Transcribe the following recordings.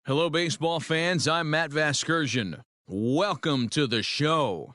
Hello, baseball fans. I'm Matt Vasgersian. Welcome to the show.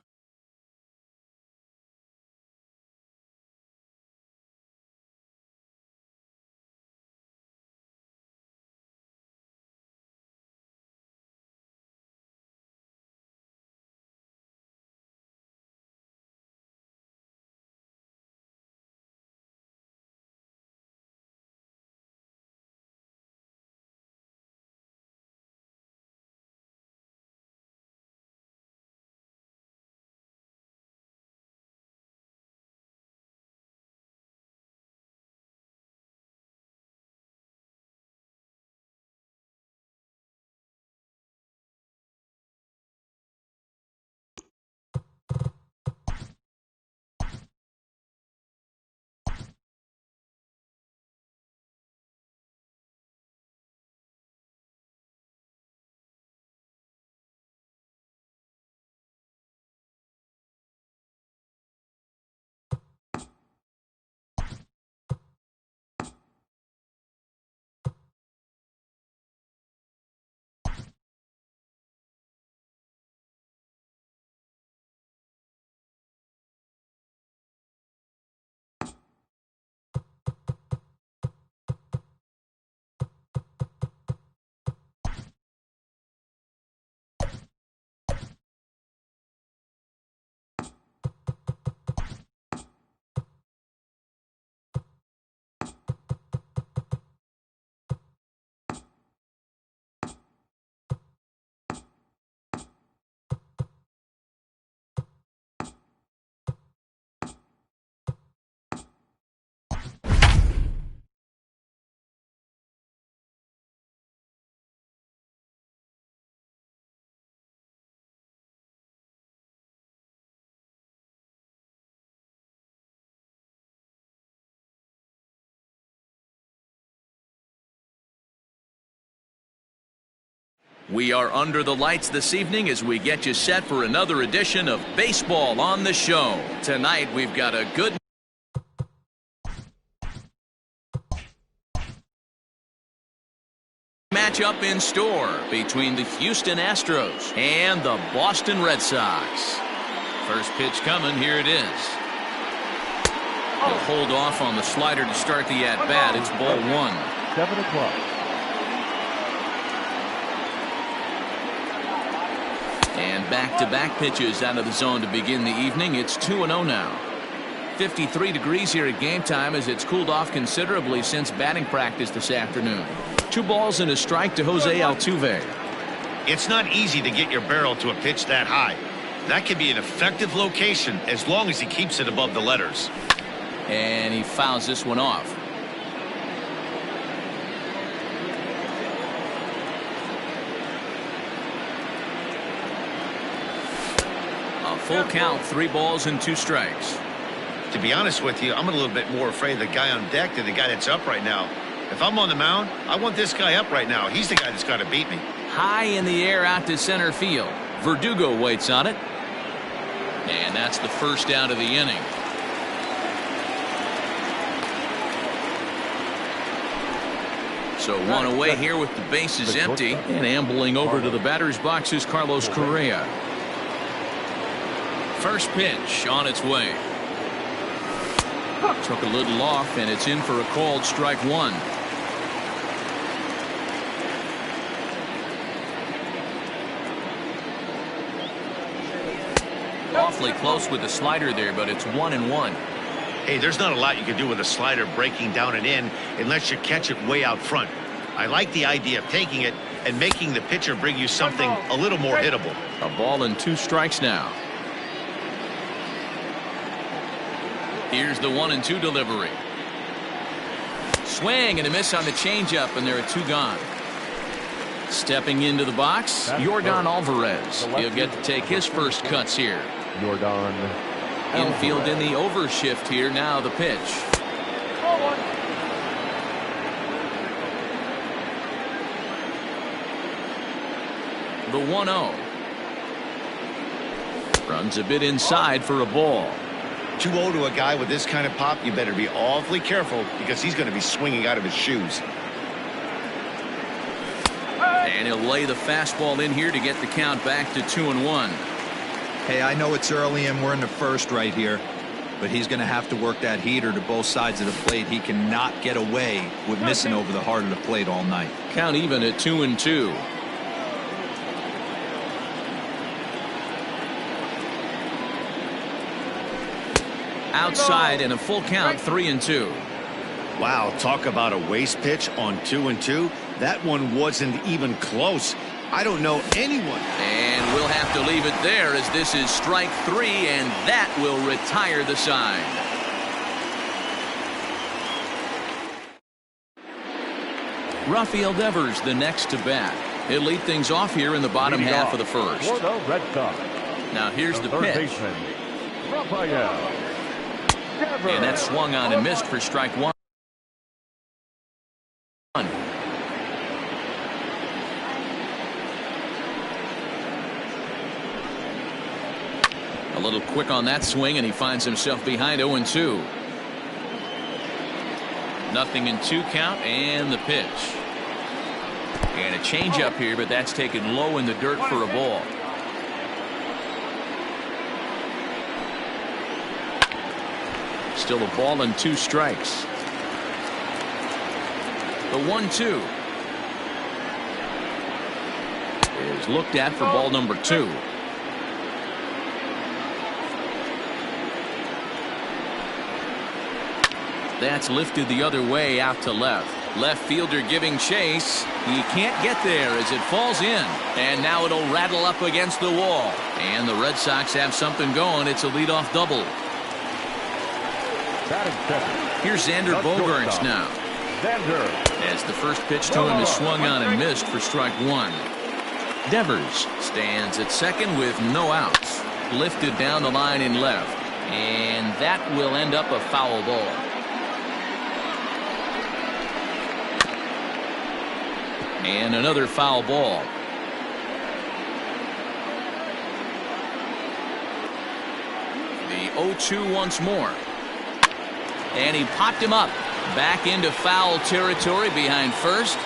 We are under the lights this evening as we get you set for another edition of Baseball on the Show. Tonight, we've got a good matchup in store between the Houston Astros and the Boston Red Sox. First pitch coming, here it is. He'll hold off on the slider to start the at-bat. It's ball one. 7 o'clock. And back-to-back pitches out of the zone to begin the evening. It's 2-0 now. 53 degrees here at game time as it's cooled off considerably since batting practice this afternoon. 2 balls and a strike to Jose Altuve. It's not easy to get your barrel to a pitch that high. That can be an effective location as long as he keeps it above the letters. And he fouls this one off. Full count, 3 balls and 2 strikes. To be honest with you, I'm a little bit more afraid of the guy on deck than the guy that's up right now. If I'm on the mound, I want this guy up right now. He's the guy that's got to beat me. High in the air out to center field. Verdugo waits on it. And that's the first out of the inning. So one away here with the bases empty. And ambling over to the batter's box is Carlos Correa. First pitch on its way. Took a little off, and it's in for a called strike one. Awfully close with the slider there, but it's 1-1. Hey, there's not a lot you can do with a slider breaking down and in unless you catch it way out front. I like the idea of taking it and making the pitcher bring you something a little more hittable. A ball and 2 strikes now. Here's the 1-2 delivery. Swing and a miss on the changeup, and there are 2 gone. Stepping into the box, Yordan Alvarez. He'll get to take his first cuts here. Yordan. Infield in the overshift here. Now the pitch. The 1-0. Runs a bit inside for a ball. 2-0 to a guy with this kind of pop, you better be awfully careful because he's going to be swinging out of his shoes. And he'll lay the fastball in here to get the count back to 2-1. Hey, I know it's early and we're in the first right here, but he's going to have to work that heater to both sides of the plate. He cannot get away with missing over the heart of the plate all night. Count even at 2-2. Outside and a full count, 3-2. Wow, talk about a waste pitch on 2-2. That one wasn't even close. I don't know anyone. And we'll have to leave it there as this is strike 3, and that will retire the side. Rafael Devers the next to bat. He'll lead things off here in the bottom half of the first. For the Red Sox, now here's the third pitch. baseman, Rafael Devers. And that swung on and missed for strike 1. A little quick on that swing, and he finds himself behind 0-2. Nothing in 2 count, and the pitch. And a changeup here, but that's taken low in the dirt for a ball. Still a ball and 2 strikes. The 1-2 is looked at for ball number 2. That's lifted the other way out to left. Left fielder giving chase. He can't get there as it falls in. And now it'll rattle up against the wall. And the Red Sox have something going. It's a leadoff double. Here's Xander Bogaerts now. As the first pitch to him is swung on and missed for strike 1. Devers stands at second with no outs. Lifted down the line in left. And that will end up a foul ball. And another foul ball. The 0-2 once more. And he popped him up. Back into foul territory behind first.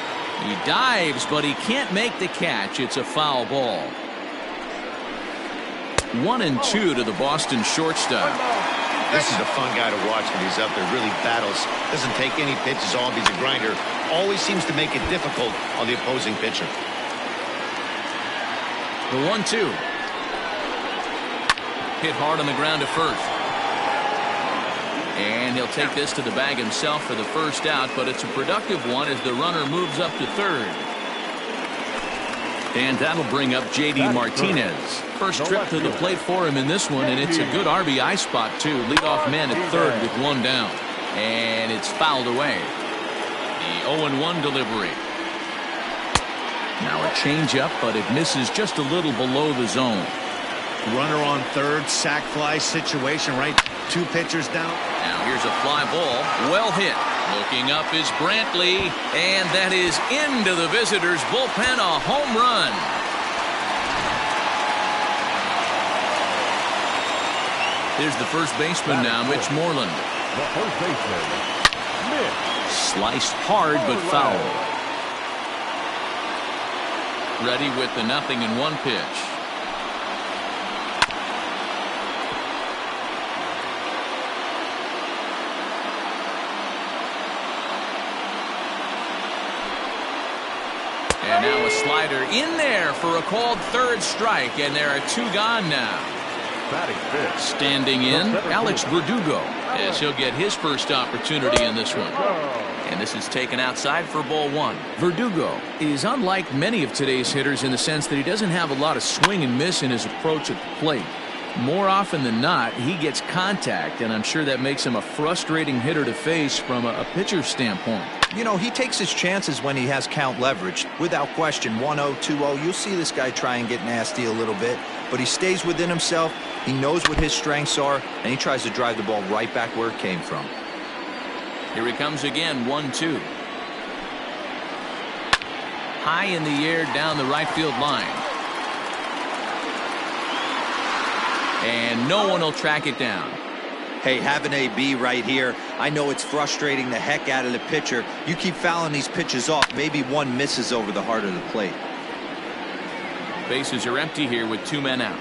He dives, but he can't make the catch. It's a foul ball. 1-2 to the Boston shortstop. This is a fun guy to watch when he's up there. Really battles. Doesn't take any pitches off. He's a grinder. Always seems to make it difficult on the opposing pitcher. The 1-2. Hit hard on the ground to first. And he'll take this to the bag himself for the first out, but it's a productive one as the runner moves up to third. And that'll bring up J.D. Martinez. First trip to the plate for him in this one, and it's a good RBI spot, too. Leadoff man at third with 1 down. And it's fouled away. The 0-1 delivery. Now a changeup, but it misses just a little below the zone. Runner on third, sac fly situation, right? 2 pitchers down. Now here's a fly ball. Well hit. Looking up is Brantley, and that is into the visitors' bullpen, a home run. Here's the first baseman now, Mitch Moreland. The first baseman, Mitch. Sliced hard but foul. Ready with the 0-1 pitch. And now a slider in there for a called third strike, and there are 2 gone now. Standing in, Alex Verdugo, as he'll get his first opportunity in this one. And this is taken outside for ball 1. Verdugo is unlike many of today's hitters in the sense that he doesn't have a lot of swing and miss in his approach at the plate. More often than not, he gets contact, and I'm sure that makes him a frustrating hitter to face from a pitcher's standpoint. You know, he takes his chances when he has count leverage. Without question, 1-0, 2-0, you'll see this guy try and get nasty a little bit, but he stays within himself. He knows what his strengths are, and he tries to drive the ball right back where it came from. Here he comes again, 1-2. High in the air down the right field line. And no one will track it down. Hey, have an AB right here. I know it's frustrating the heck out of the pitcher. You keep fouling these pitches off. Maybe one misses over the heart of the plate. Bases are empty here with 2 men out.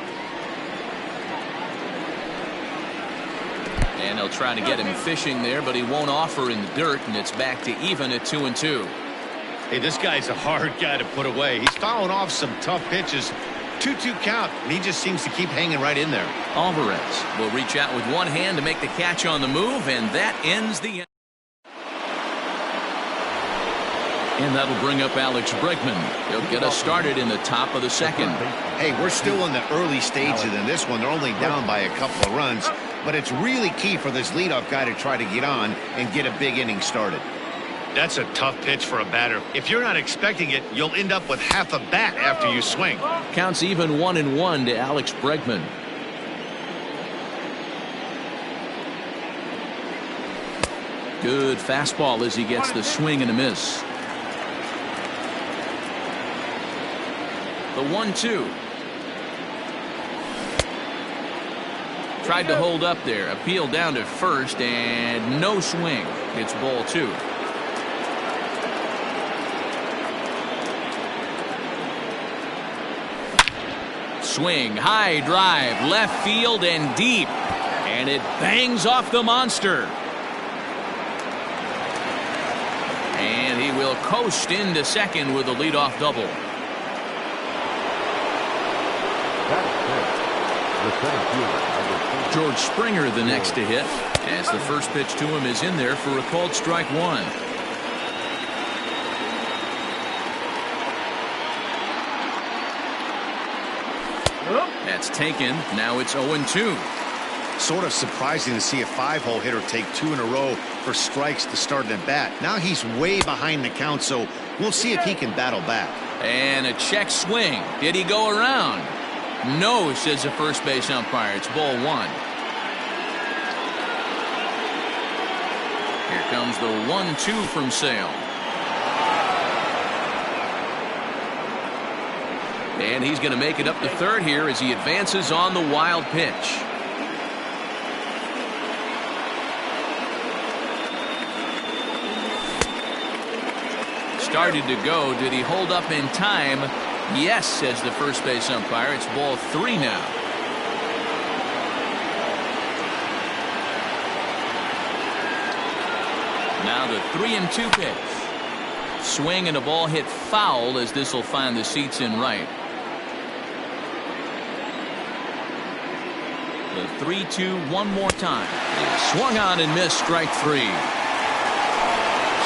And they'll try to get him fishing there, but he won't offer in the dirt, and it's back to even at 2-2. Hey, this guy's a hard guy to put away. He's fouling off some tough pitches. 2-2 count, and he just seems to keep hanging right in there. Alvarez will reach out with one hand to make the catch on the move, and that ends the inning. And that'll bring up Alex Bregman. He'll get us started in the top of the second. Hey, we're still in the early stages in this one. They're only down by a couple of runs, but it's really key for this leadoff guy to try to get on and get a big inning started. That's a tough pitch for a batter. If you're not expecting it, you'll end up with half a bat after you swing. Counts even 1-1 to Alex Bregman. Good fastball as he gets the swing and a miss. The 1-2. Tried to hold up there. Appeal down to first and no swing. It's ball 2. Swing, high drive, left field and deep. And it bangs off the monster. And he will coast into second with a leadoff double. George Springer the next to hit, as the first pitch to him is in there for a called strike 1. That's taken. Now it's 0-2. Sort of surprising to see a 5-hole hitter take 2 in a row for strikes to start an at bat. Now he's way behind the count, so we'll see if he can battle back. And a check swing. Did he go around? No, says the first base umpire. It's ball 1. Here comes the 1-2 from Sale. And he's going to make it up to third here as he advances on the wild pitch. Started to go. Did he hold up in time? Yes, says the first base umpire. It's ball 3 now. Now the 3-2 pitch. Swing and a ball hit foul as this will find the seats in right. The 3-2 one more time. It swung on and missed, strike 3.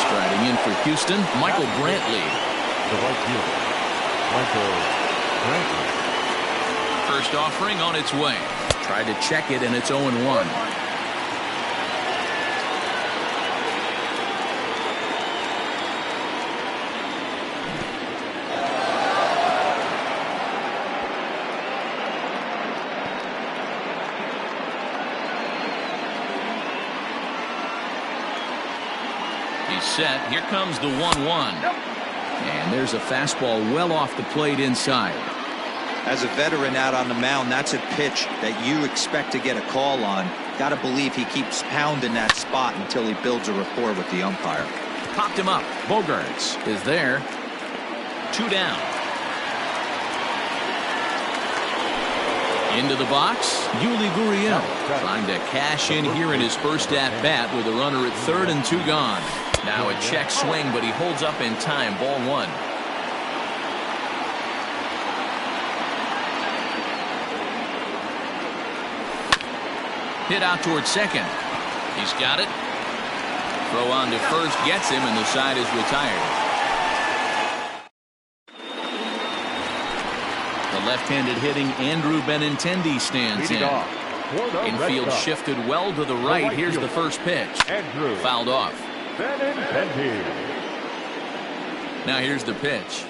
Striding in for Houston, Michael Brantley. The right fielder, Michael Brantley. First offering on its way. Tried to check it, and it's 0-1. Set. Here comes the 1-1. And there's a fastball well off the plate inside. As a veteran out on the mound, that's a pitch that you expect to get a call on. Got to believe he keeps pounding that spot until he builds a rapport with the umpire. Popped him up. Bogarts is there. 2 down. Into the box, Yuli Gurriel trying to cash in here in his first at-bat with a runner at third and 2 gone. Now a check swing, but he holds up in time. Ball 1. Hit out towards second. He's got it. Throw on to first gets him, and the side is retired. The left-handed hitting Andrew Benintendi stands in. Infield shifted well to the right. Here's the first pitch. Fouled off. Now here's the pitch.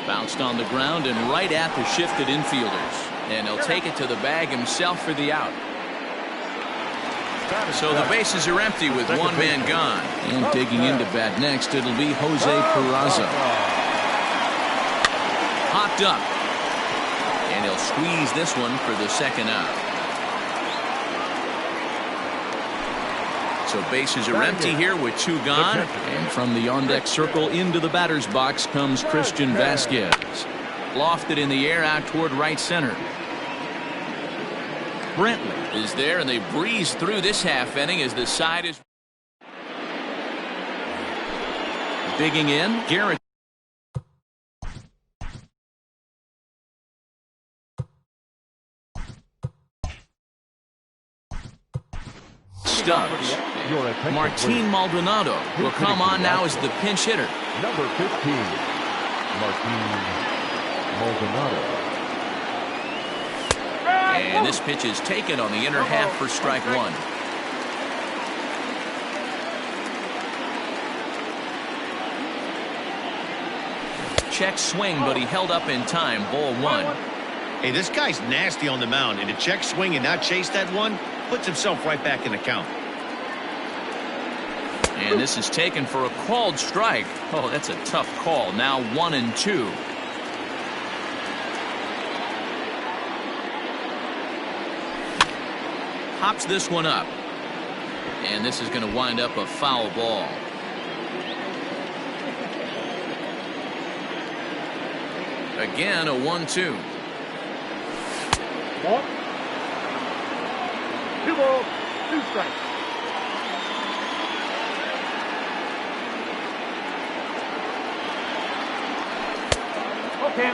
Bounced on the ground and right at the shifted infielders. And he'll take it to the bag himself for the out. So the bases are empty with 1 man gone. And digging into bat next, it'll be Jose Peraza. Hopped up. And he'll squeeze this one for the second out. So bases are empty here with 2 gone. And from the on-deck circle into the batter's box comes Christian Vasquez. Lofted in the air out toward right center. Brentley is there, and they breeze through this half inning as the side is digging in. Garrett. Stubbs. Martin Maldonado will come on now as the pinch hitter. Number 15, Martin Maldonado. And this pitch is taken on the inner half for strike 1. Check swing, but he held up in time. Ball 1. Hey, this guy's nasty on the mound, and to check swing and not chase that one puts himself right back in the count. And this is taken for a called strike. Oh, that's a tough call. Now 1-2. Hops this one up. And this is going to wind up a foul ball. Again, a 1-2. 2 balls, 2 strikes. Okay.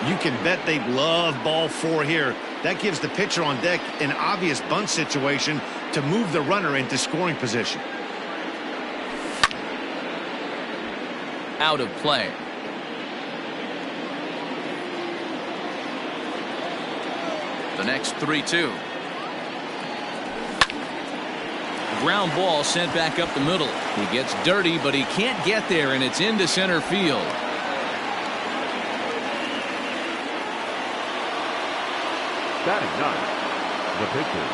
You can bet they love ball 4 here. That gives the pitcher on deck an obvious bunt situation to move the runner into scoring position. Out of play. The next 3-2. Ground ball sent back up the middle. He gets dirty, but he can't get there, and it's into center field. Batting 9, the pitcher,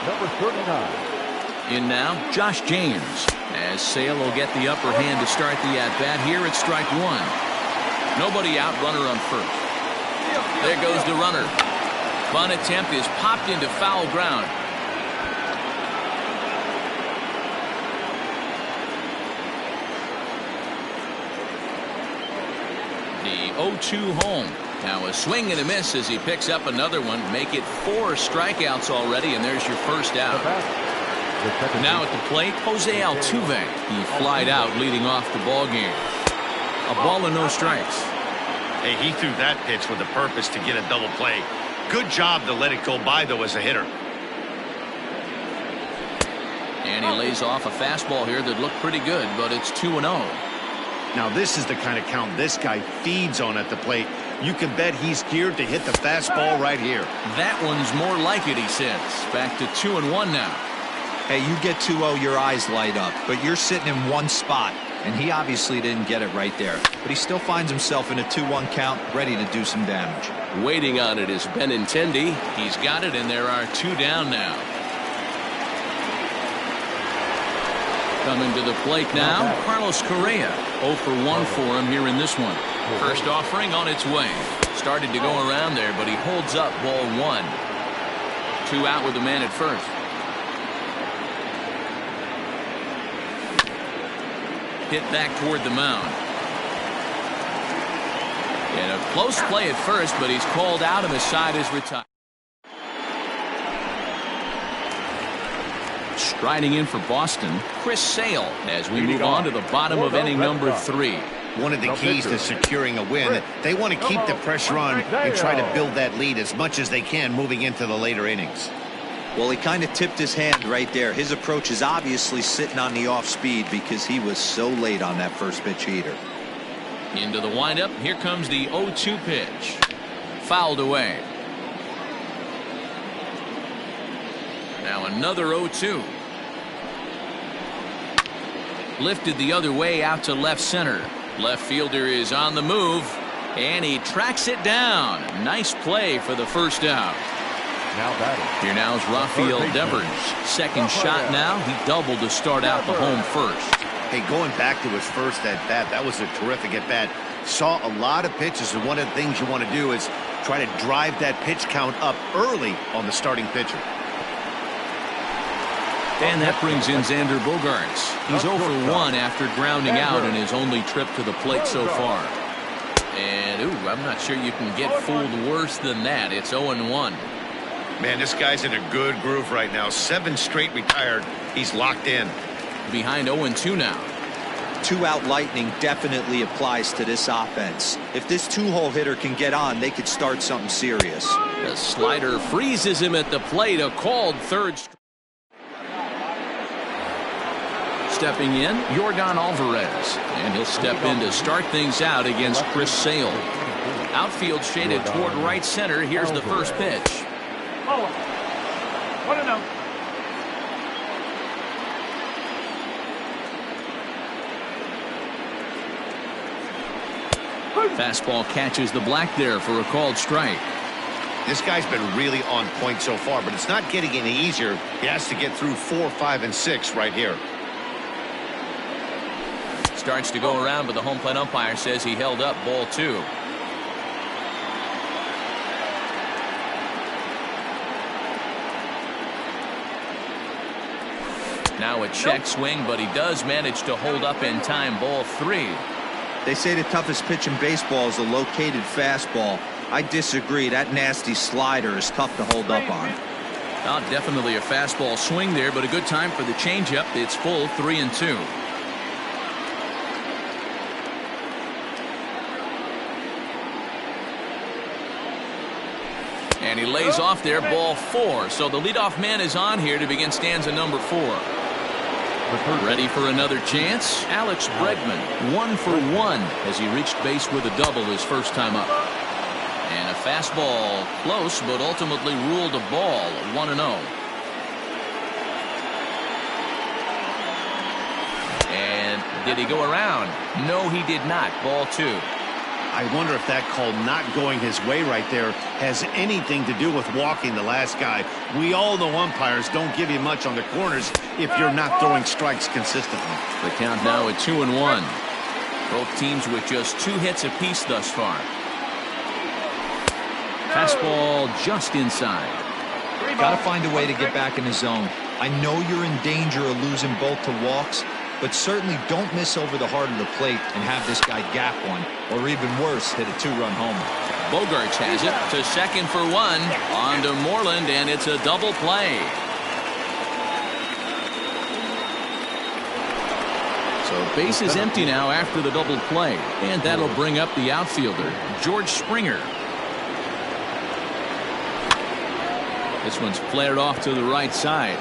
number 39. In now, Josh James. As Sale will get the upper hand to start the at-bat here at strike 1. Nobody out, runner on first. There goes the runner. Bunt attempt is popped into foul ground. The 0-2 home. Now a swing and a miss as he picks up another one. Make it 4 strikeouts already, and there's your first out. Now at the plate, Jose Altuve. He flied out leading off the ball game. A ball and no strikes. Hey, he threw that pitch with a purpose to get a double play. Good job to let it go by, though, as a hitter. And he lays off a fastball here that looked pretty good, but it's 2-0. Now, this is the kind of count this guy feeds on at the plate. You can bet he's geared to hit the fastball right here. That one's more like it, he says. Back to 2-1 now. Hey, you get 2-0, your eyes light up, but you're sitting in one spot, and he obviously didn't get it right there. But he still finds himself in a 2-1 count, ready to do some damage. Waiting on it is Benintendi. He's got it, and there are 2 down now. Coming to the plate now, Carlos Correa. 0 for 1 for him here in this one. First offering on its way. Started to go around there, but he holds up ball 1. 2 out with the man at first. Hit back toward the mound. And a close play at first, but he's called out and the side is retired. Striding in for Boston, Chris Sale, as we move on to the bottom of inning number 3. One of the keys to securing a win, they want to keep the pressure on and try to build that lead as much as they can moving into the later innings. Well, he kind of tipped his hand right there. His approach is obviously sitting on the off speed because he was so late on that first pitch heater. Into the windup. Here comes the 0-2 pitch. Fouled away. Now another 0-2. Lifted the other way out to left center. Left fielder is on the move, and he tracks it down. Nice play for the first out. Now batting. Here now is Rafael Devers. Second shot now. He doubled to start out the home first. Hey, going back to his first at-bat, that was a terrific at-bat. Saw a lot of pitches, and one of the things you want to do is try to drive that pitch count up early on the starting pitcher. And that brings in Xander Bogaerts. He's 0 for 1 after grounding out in his only trip to the plate so far. And, ooh, I'm not sure you can get fooled worse than that. It's 0-1. Man, this guy's in a good groove right now. 7 straight retired. He's locked in. Behind 0-2 now. 2-out lightning definitely applies to this offense. If this 2-hole hitter can get on, they could start something serious. The slider freezes him at the plate. A called third strike. Stepping in, Yordan Alvarez, and he'll step in to start things out against Chris Sale. Outfield shaded toward right center. Here's the first pitch. 1-0. Fastball catches the black there for a called strike. This guy's been really on point so far, but it's not getting any easier. He has to get through 4, 5, and 6 right here. Starts to go around, but the home plate umpire says he held up ball 2. Now a check swing, but he does manage to hold up in time. Ball 3. They say the toughest pitch in baseball is a located fastball. I disagree. That nasty slider is tough to hold up on. Well, definitely a fastball swing there, but a good time for the changeup. It's full 3-2. And he lays off there, ball 4. So the leadoff man is on here to begin stanza number 4. Ready for another chance? Alex Bregman, 1 for 1 as he reached base with a double his first time up. And a fastball close, but ultimately ruled a ball, 1-0. And did he go around? No, he did not. Ball 2. I wonder if that call not going his way right there has anything to do with walking the last guy. We all know umpires don't give you much on the corners if you're not throwing strikes consistently. The count now at 2-1. Both teams with just 2 hits apiece thus far. Fastball just inside. Got to find a way to get back in the zone. I know you're in danger of losing both to walks, but certainly don't miss over the heart of the plate and have this guy gap one, or even worse, hit a 2-run homer. Bogaerts has it to second for 1. On to Moreland, and it's a double play. So base is empty now after the double play, and that'll bring up the outfielder, George Springer. This one's flared off to the right side.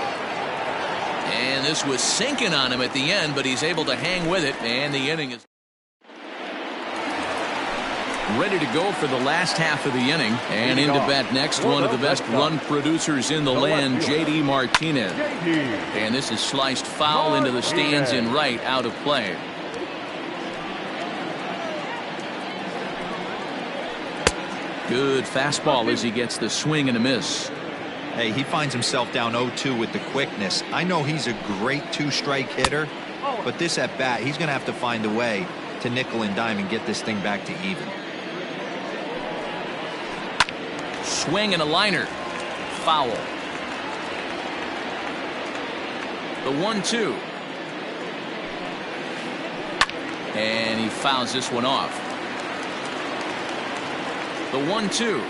And this was sinking on him at the end, but he's able to hang with it, and the inning is ready to go for the last half of the inning. And into bat next, one of the best run producers in the land, J.D. Martinez. And this is sliced foul into the stands in right, out of play. Good fastball as he gets the swing and a miss. Hey, he finds himself down 0-2 with the quickness. I know he's a great 2-strike hitter, but this at bat, he's going to have to find a way to nickel and dime and get this thing back to even. Swing and a liner. Foul. The 1-2. And he fouls this one off. The 1-2.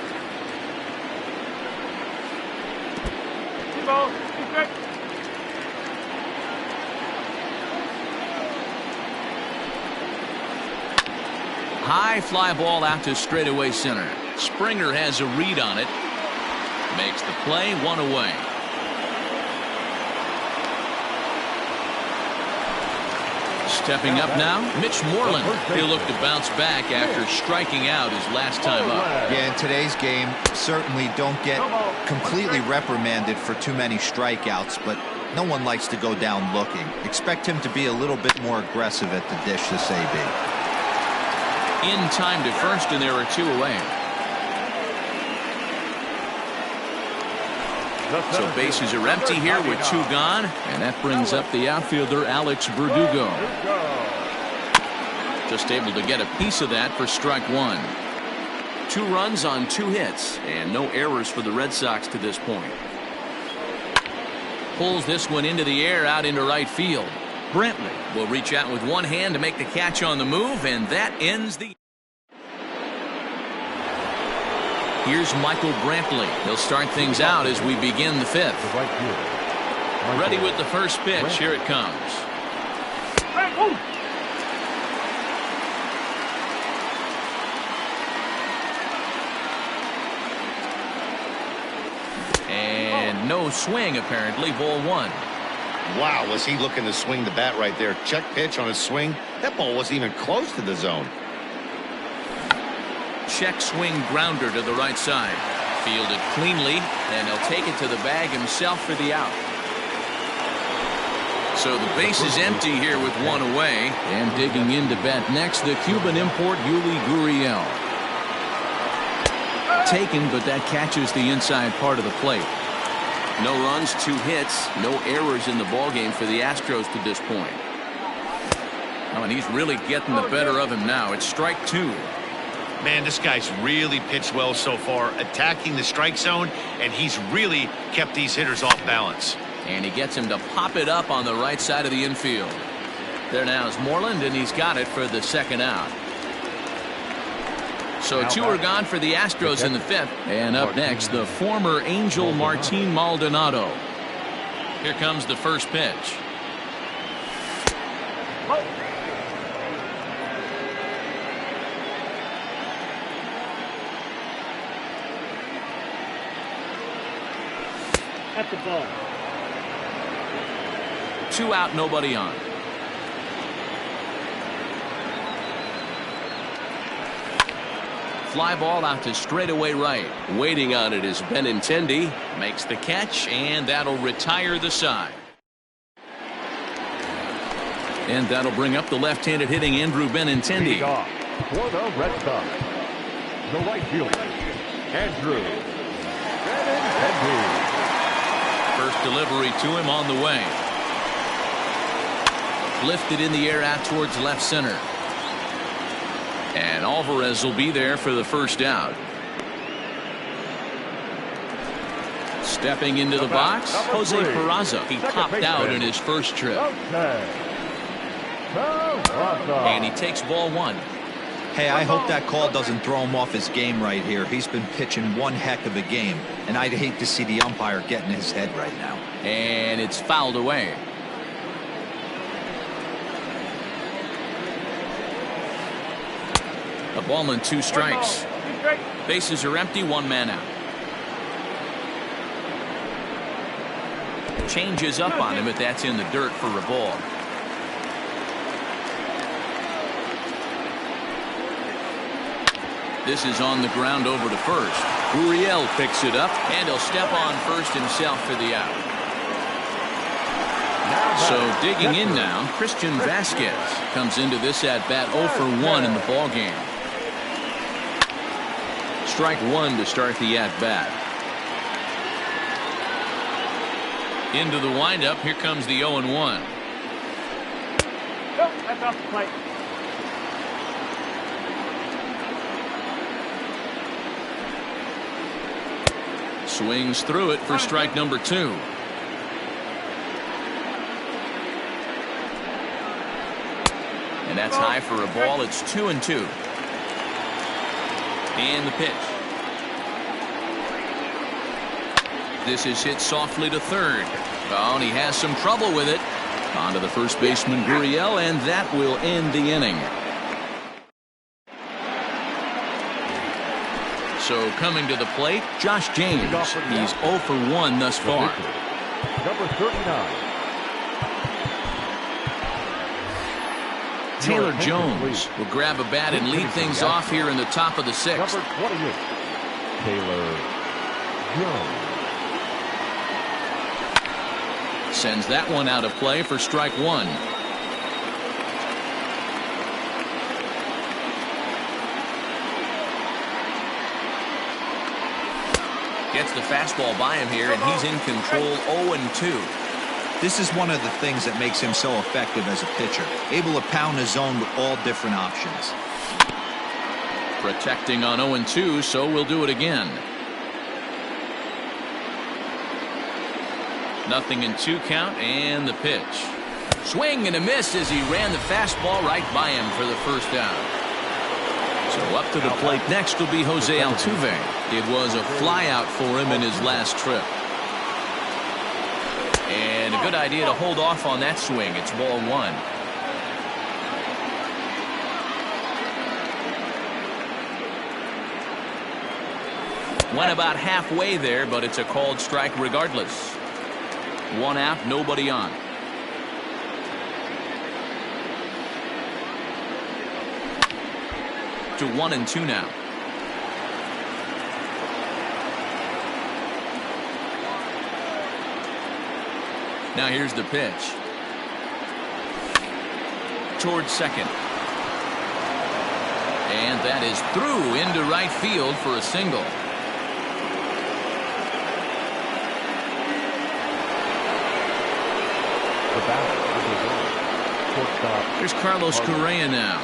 High fly ball out to straightaway center. Springer has a read on it. Makes the play, 1 away. Stepping up now, Mitch Moreland. He'll look to bounce back after striking out his last time up. Yeah, in today's game, certainly don't get completely reprimanded for too many strikeouts, but no one likes to go down looking. Expect him to be a little bit more aggressive at the dish this AB. In time to first, and there are 2 away. So bases are empty here with 2 gone, and that brings up the outfielder Alex Verdugo. Just able to get a piece of that for strike 1. 2 runs on 2 hits, and no errors for the Red Sox to this point. pulls this one into the air out into right field. Brantley will reach out with one hand to make the catch on the move, and that ends the... Here's Michael Brantley. He'll start things out as we begin the fifth. Ready with the first pitch. Here it comes. And no swing, apparently. Ball one. Wow, was he looking to swing the bat right there. Check pitch on his swing. That ball wasn't even close to the zone. Check swing grounder to the right side. Fielded cleanly, and he'll take it to the bag himself for the out. So the base is empty here with one away. And digging in to bat next, the Cuban import Yuli Gurriel. Taken, but that catches the inside part of the plate. No runs, 2 hits, no errors in the ballgame for the Astros to this point. Oh, and he's really getting the better of him now. It's strike 2. Man, this guy's really pitched well so far, attacking the strike zone, and he's really kept these hitters off balance. And he gets him to pop it up on the right side of the infield. There now is Moreland, and he's got it for the second out. So 2 are gone for the Astros in the fifth. And up next, the former Angel Martin Maldonado. Here comes the first pitch. At the ball. 2 out, nobody on. Fly ball out to straightaway right. Waiting on it is Benintendi. Makes the catch, and that'll retire the side. And that'll bring up the left-handed hitting Andrew Benintendi. For the Red Sox, the right fielder, Andrew Benintendi. First delivery to him on the way. Lifted in the air out towards left center. And Alvarez will be there for the first out. Stepping into the box, Jose Peraza. He popped out in his first trip. And he takes ball one. Hey, I hope that call doesn't throw him off his game right here. He's been pitching one heck of a game, and I'd hate to see the umpire get in his head right now. And it's fouled away. A ball and 2 strikes. Bases are empty, 1 man out. Changes up on him, but that's in the dirt for a ball. This is on the ground over to first. Gurriel picks it up, and he'll step on first himself for the out. So digging in now, Christian Vasquez comes into this at-bat 0 for 1 in the ballgame. Strike 1 to start the at-bat. Into the windup, here comes the 0-1. Nope, that's off the plate. Swings through it for strike number 2. And that's high for a ball. It's 2-2. And the pitch. This is hit softly to third. Oh, and he has some trouble with it. On to the first baseman, Gurriel, and that will end the inning. So coming to the plate, Josh James. He's 0 for 1 thus far. Number 39. Taylor Jones will grab a bat and lead things off here in the top of the 6th. Number 28. Taylor Jones. Sends that one out of play for strike 1. Gets the fastball by him here, and he's in control. 0-2. This is one of the things that makes him so effective as a pitcher, able to pound his zone with all different options. Protecting on 0-2, so we'll do it again. Nothing in 2 count, and the pitch. Swing and a miss as he ran the fastball right by him for the first down. So up to the plate next will be Jose Altuve. It was a flyout for him in his last trip. And a good idea to hold off on that swing. It's ball 1. Went about halfway there, but it's a called strike regardless. 1 out, nobody on. To 1-2 now. Now here's the pitch. Towards second. And that is through into right field for a single. Here's Carlos Correa now.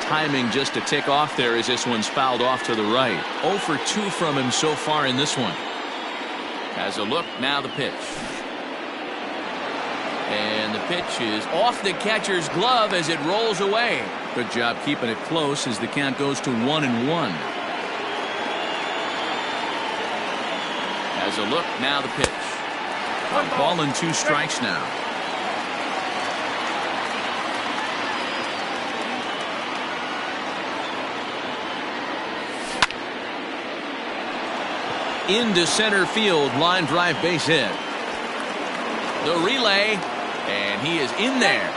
Timing just a tick off there as this one's fouled off to the right. 0 for 2 from him so far in this one. Has a look, now the pitch. And the pitch is off the catcher's glove as it rolls away. Good job keeping it close as the count goes to 1-1. Has a look, now the pitch. Ball and 2 strikes now. Into center field, line drive base hit. The relay, and he is in there.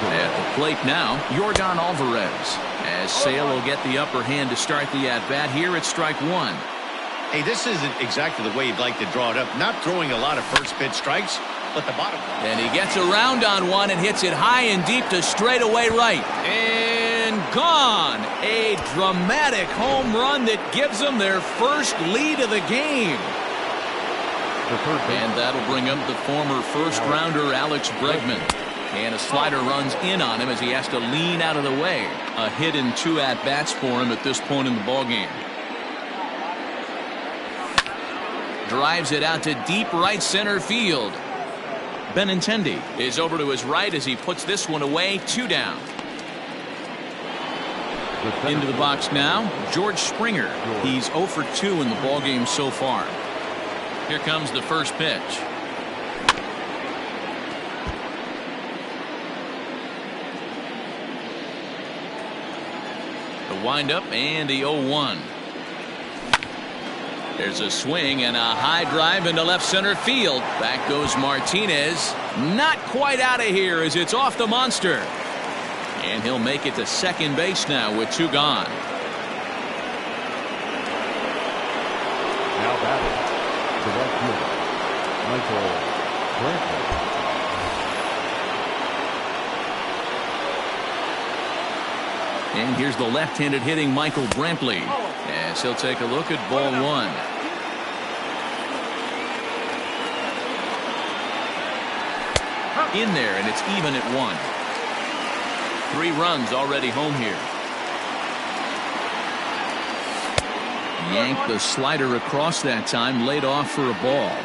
At the plate now, Yordan Alvarez. As Sale will get the upper hand to start the at-bat here at strike 1. Hey, this isn't exactly the way you'd like to draw it up. Not throwing a lot of first pitch strikes, but the bottom. And he gets around on one and hits it high and deep to straightaway right. And gone. A dramatic home run that gives them their first lead of the game. And that'll bring up the former first-rounder Alex Bregman. And a slider runs in on him as he has to lean out of the way. A hit in 2 at-bats for him at this point in the ballgame. Drives it out to deep right center field. Benintendi is over to his right as he puts this one away. 2 down. Into the box now, George Springer. He's 0 for 2 in the ballgame so far. Here comes the first pitch. The windup and the 0-1. There's a swing and a high drive into left center field. Back goes Martinez. Not quite out of here as it's off the monster. And he'll make it to second base now with 2 gone. Now batting, the right fielder, Michael Brantley. And here's the left-handed hitting Michael Brantley. As he'll take a look at ball 1. In there, and it's even at 1. 3 runs already home here. Yanked the slider across that time, laid off for a ball.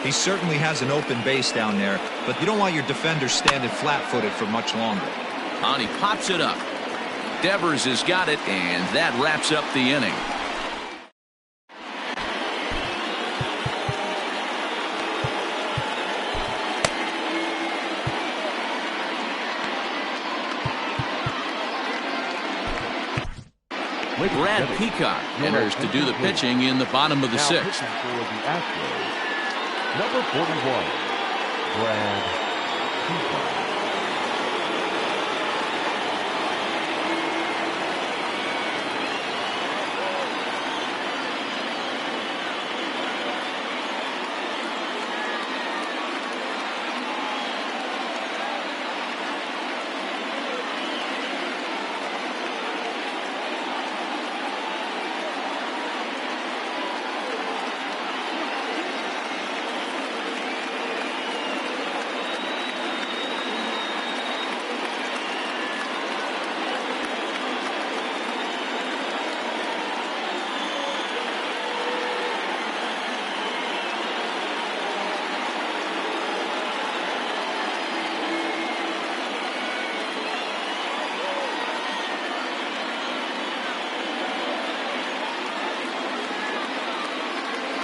He certainly has an open base down there, but you don't want your defender standing flat-footed for much longer. And he pops it up. Devers has got it, and that wraps up the inning. Brad Peacock enters to do the pitching in the bottom of the 6th. Number 41, Brad Peacock.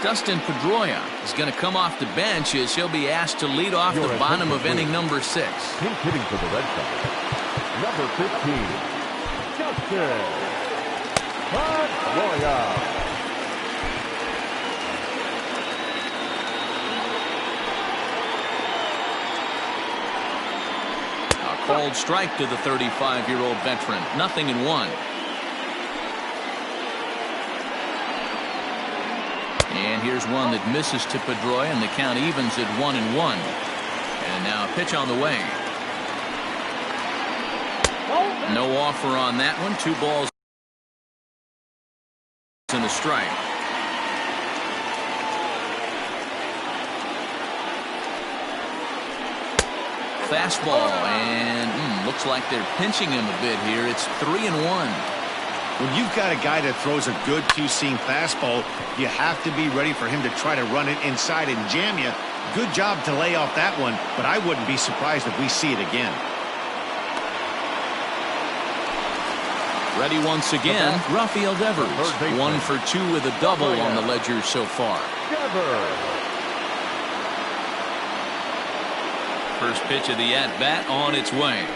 Dustin Pedroia is going to come off the bench as he'll be asked to lead off the bottom of inning number 6. Pink hitting for the Red Sox. Number 15, Dustin Pedroia. Called strike to the 35-year-old veteran. 0-1. And here's one that misses to Pedroia, and the count evens at 1-1. And now a pitch on the way. No offer on that one. 2 balls and a strike. Fastball, and looks like they're pinching him a bit here. It's 3-1. When you've got a guy that throws a good two-seam fastball, you have to be ready for him to try to run it inside and jam you. Good job to lay off that one, but I wouldn't be surprised if we see it again. Ready once again, Rafael Devers. 1 for 2 with a double on the ledger so far. First pitch of the at-bat on its way.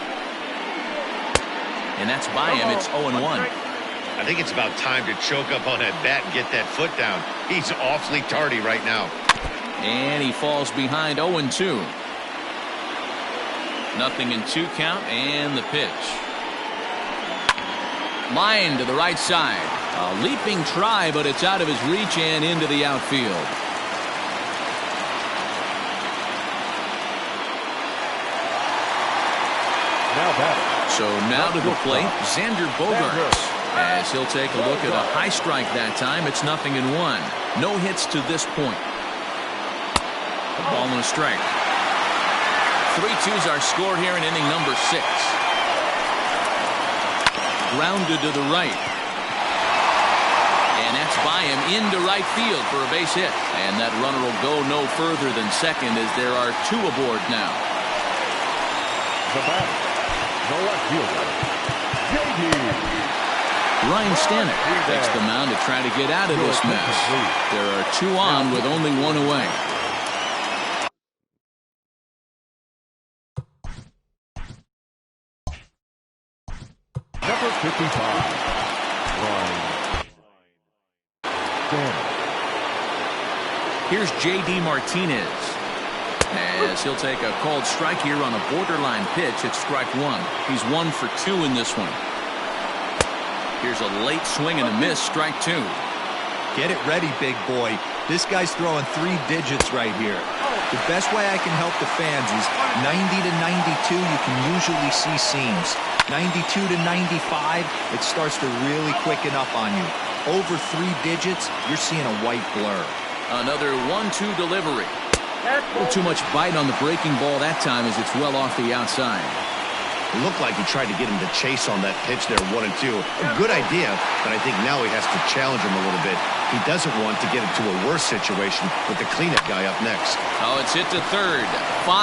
And that's by him. It's 0-1. I think it's about time to choke up on that bat and get that foot down. He's awfully tardy right now. And he falls behind 0-2. 0-2 count, and the pitch. Line to the right side. A leaping try, but it's out of his reach and into the outfield. So now to the plate, Xander Bogaerts, as he'll take a look at a high strike that time. It's 0-1. No hits to this point. A ball and a strike. 3-2's our score here in inning number 6. Grounded to the right. And that's by him into right field for a base hit. And that runner will go no further than second as there are 2 aboard now. The batter, the left fielder, J.D. Ryan Stanek takes the mound to try to get out of this mess. There are 2 on with only 1 away. Number 55, Ryan Stanek. Here's J.D. Martinez, as he'll take a called strike here on a borderline pitch. It's strike 1. He's 1 for 2 in this one. Here's a late swing and a miss. Strike 2. Get it ready, big boy. This guy's throwing 3 digits right here. The best way I can help the fans is 90 to 92. You can usually see seams. 92 to 95, it starts to really quicken up on you. Over 3 digits, you're seeing a white blur. Another 1-2 delivery. A little too much bite on the breaking ball that time as it's well off the outside. It looked like he tried to get him to chase on that pitch there, 1-2. A good idea, but I think now he has to challenge him a little bit. He doesn't want to get into a worse situation with the cleanup guy up next. Oh, it's hit to third. 5,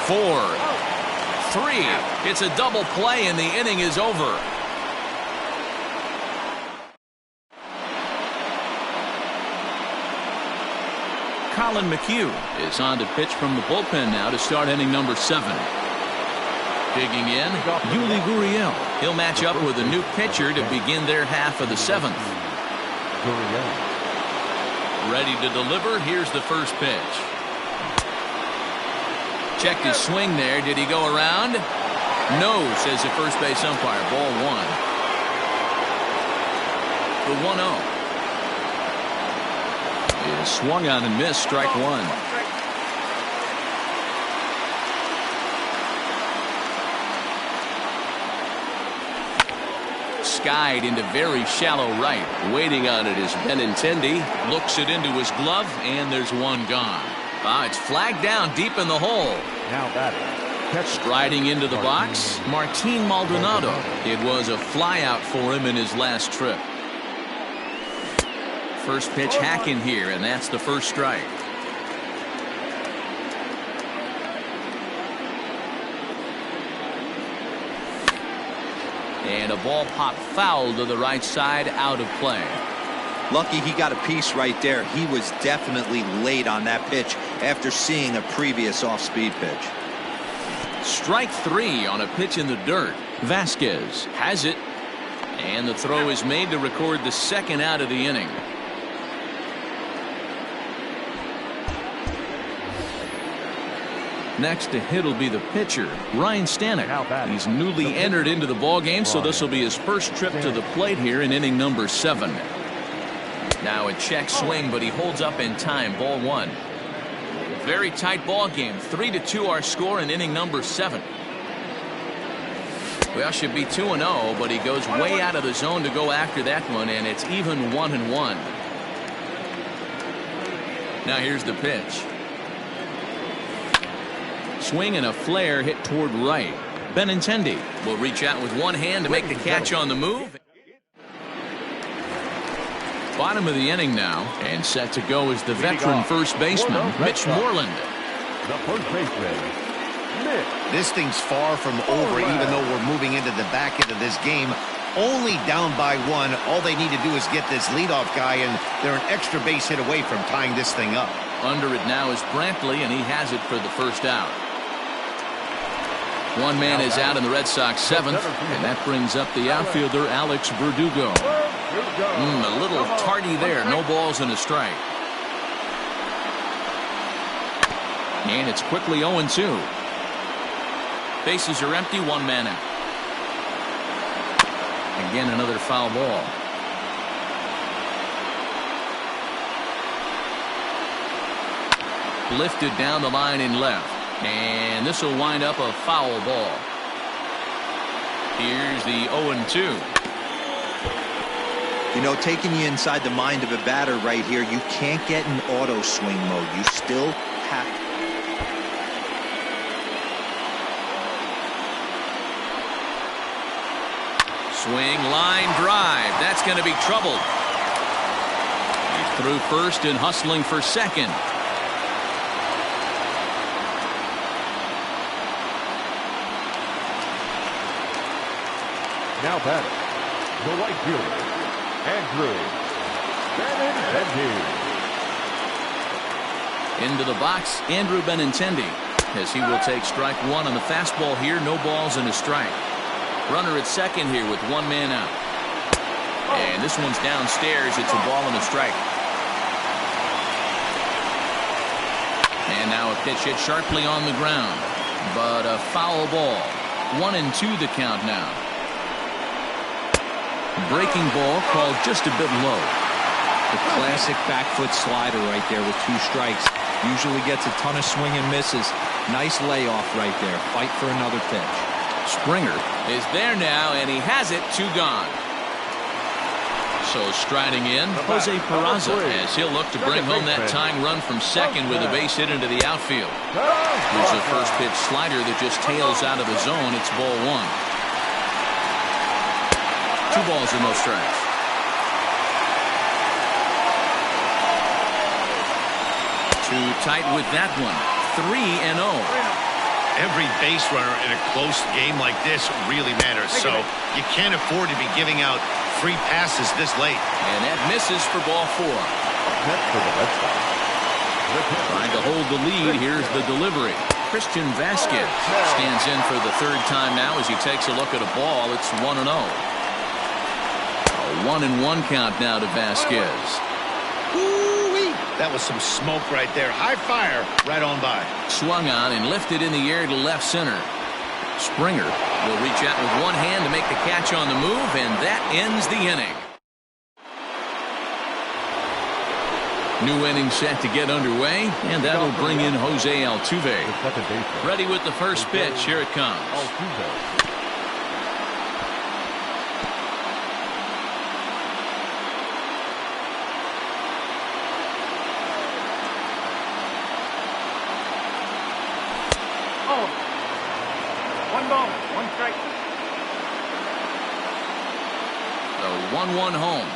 4, 3. It's a double play, and the inning is over. Colin McHugh is on to pitch from the bullpen now to start inning number 7. Digging in, Yuli Gurriel. He'll match up with a new pitcher to begin their half of the 7th. Ready to deliver. Here's the first pitch. Checked his swing there. Did he go around? No, says the first base umpire. Ball 1. The 1-0. Is swung on and missed. Strike 1. Skied into very shallow right. Waiting on it is Benintendi. Looks it into his glove, and there's 1 gone. It's flagged down deep in the hole. Now batting. Striding into the box, Martin Maldonado. It was a flyout for him in his last trip. First pitch hacking here, and that's the first strike. And a ball pop foul to the right side, out of play. Lucky he got a piece right there. He was definitely late on that pitch after seeing a previous off-speed pitch. Strike 3 on a pitch in the dirt. Vasquez has it, and the throw is made to record the second out of the inning. Next to hit will be the pitcher, Ryan Stanek. He's newly entered into the ballgame, so this will be his first trip to the plate here in inning number 7. Now a check swing, but he holds up in time. Ball 1. Very tight ball game. 3-2 our score in inning number 7. Well, should be 2-0, but he goes way out of the zone to go after that one, and it's even 1-1. Now here's the pitch. Swing and a flare hit toward right. Benintendi will reach out with one hand to make the catch on the move. Bottom of the inning now, and set to go is the veteran first baseman, Mitch Moreland. The first baseman, Mitch. This thing's far from over, even though we're moving into the back end of this game. Only down by 1. All they need to do is get this leadoff guy, and they're an extra base hit away from tying this thing up. Under it now is Brantley, and he has it for the first out. One man is out in the Red Sox 7th, and that brings up the outfielder Alex Verdugo. A little tardy there. No balls and a strike. And it's quickly 0-2. Bases are empty. One man out. Again, another foul ball. Lifted down the line in left. And this will wind up a foul ball. Here's the 0-2. You know, taking you inside the mind of a batter right here, you can't get in auto swing mode. You still have to. Swing, line drive. That's going to be trouble. He's through first and hustling for second. Now batting, the right fielder, Andrew Benintendi. Into the box, Andrew Benintendi, as he will take strike 1 on the fastball here. No balls and a strike. Runner at second here with one man out. And this one's downstairs. It's a ball and a strike. And now a pitch hit sharply on the ground, but a foul ball. 1-2 the count now. Breaking ball called just a bit low. The classic back foot slider right there with 2 strikes. Usually gets a ton of swing and misses. Nice layoff right there. Fight for another pitch. Springer is there now, and he has it. 2 gone. So striding in, Jose Peraza, as he'll look to bring home that tying run from second with a base hit into the outfield. Here's a first pitch slider that just tails out of the zone. It's ball 1. 2 balls and no strikes. Too tight with that one. 3-0. Every base runner in a close game like this really matters, so you can't afford to be giving out free passes this late. And that misses for ball 4. Trying to hold the lead. Here's the delivery. Christian Vasquez stands in for the 3rd time now as he takes a look at a ball. It's 1-0. A 1-1 count now to Vasquez. Ooh-wee. That was some smoke right there. High fire right on by. Swung on and lifted in the air to left center. Springer will reach out with one hand to make the catch on the move, and that ends the inning. New inning set to get underway, and that'll bring in Jose Altuve. Ready with the first pitch. Here it comes. The 1-1 home.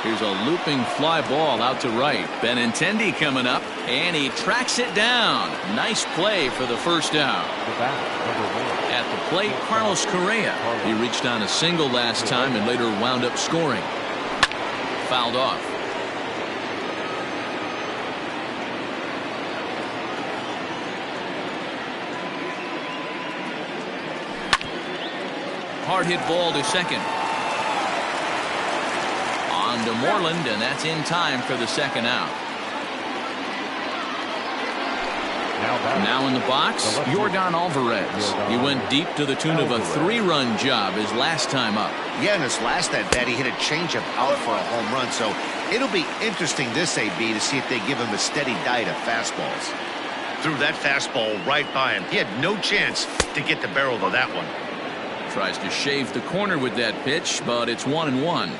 Here's a looping fly ball out to right. Benintendi coming up, and he tracks it down. Nice play for the first out. At the plate, Carlos Correa. He reached on a single last time and later wound up scoring. Fouled off. Hard hit ball to second. On to Moreland, and that's in time for the second out. Now in the box, Yordan Alvarez. He went deep to the tune of a 3-run job his last time up. Yeah, and his last at bat, he hit a changeup out for a home run. So it'll be interesting this AB to see if they give him a steady diet of fastballs. Threw that fastball right by him. He had no chance to get the barrel of that one. Tries to shave the corner with that pitch, but it's 1-1.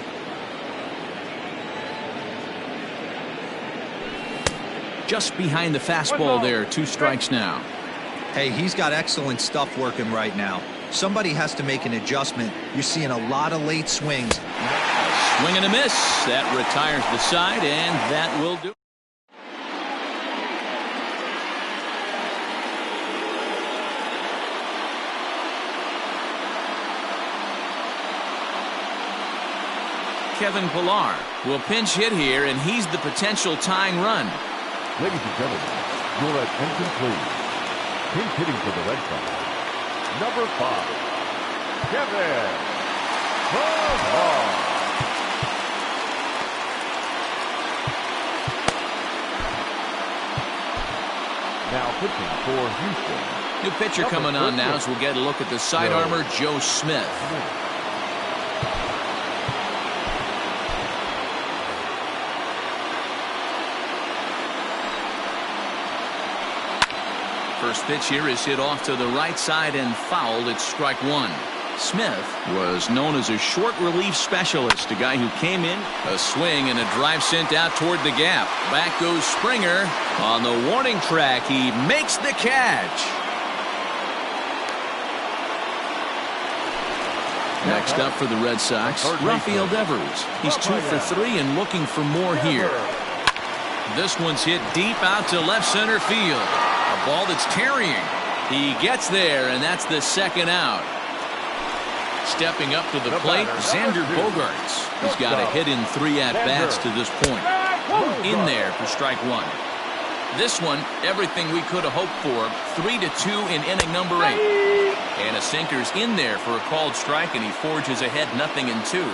Just behind the fastball there. 2 strikes now. Hey, he's got excellent stuff working right now. Somebody has to make an adjustment. You're seeing a lot of late swings. Swing and a miss. That retires the side, and that will do. Kevin Pillar will pinch hit here, and he's the potential tying run. Ladies and gentlemen, your attention please. Pinch hitting for the Red Sox. Number 5, Kevin Pillar. Now pitching for Houston. New pitcher coming on now as we'll get a look at the side armor, Joe Smith. First pitch here is hit off to the right side and fouled. It's strike 1. Smith was known as a short relief specialist, a guy who came in, a swing and a drive sent out toward the gap. Back goes Springer on the warning track. He makes the catch. Next up for the Red Sox, Rafael Devers. He's 2 for 3 and looking for more here. This one's hit deep out to left center field. A ball that's tarrying. He gets there, and that's the second out. Stepping up to the plate, Xander Bogaerts. He's got a hit in 3 at-bats to this point. In there for strike 1. This one, everything we could have hoped for. 3-2 in inning number 8. And a sinker's in there for a called strike, and he forges ahead 0-2.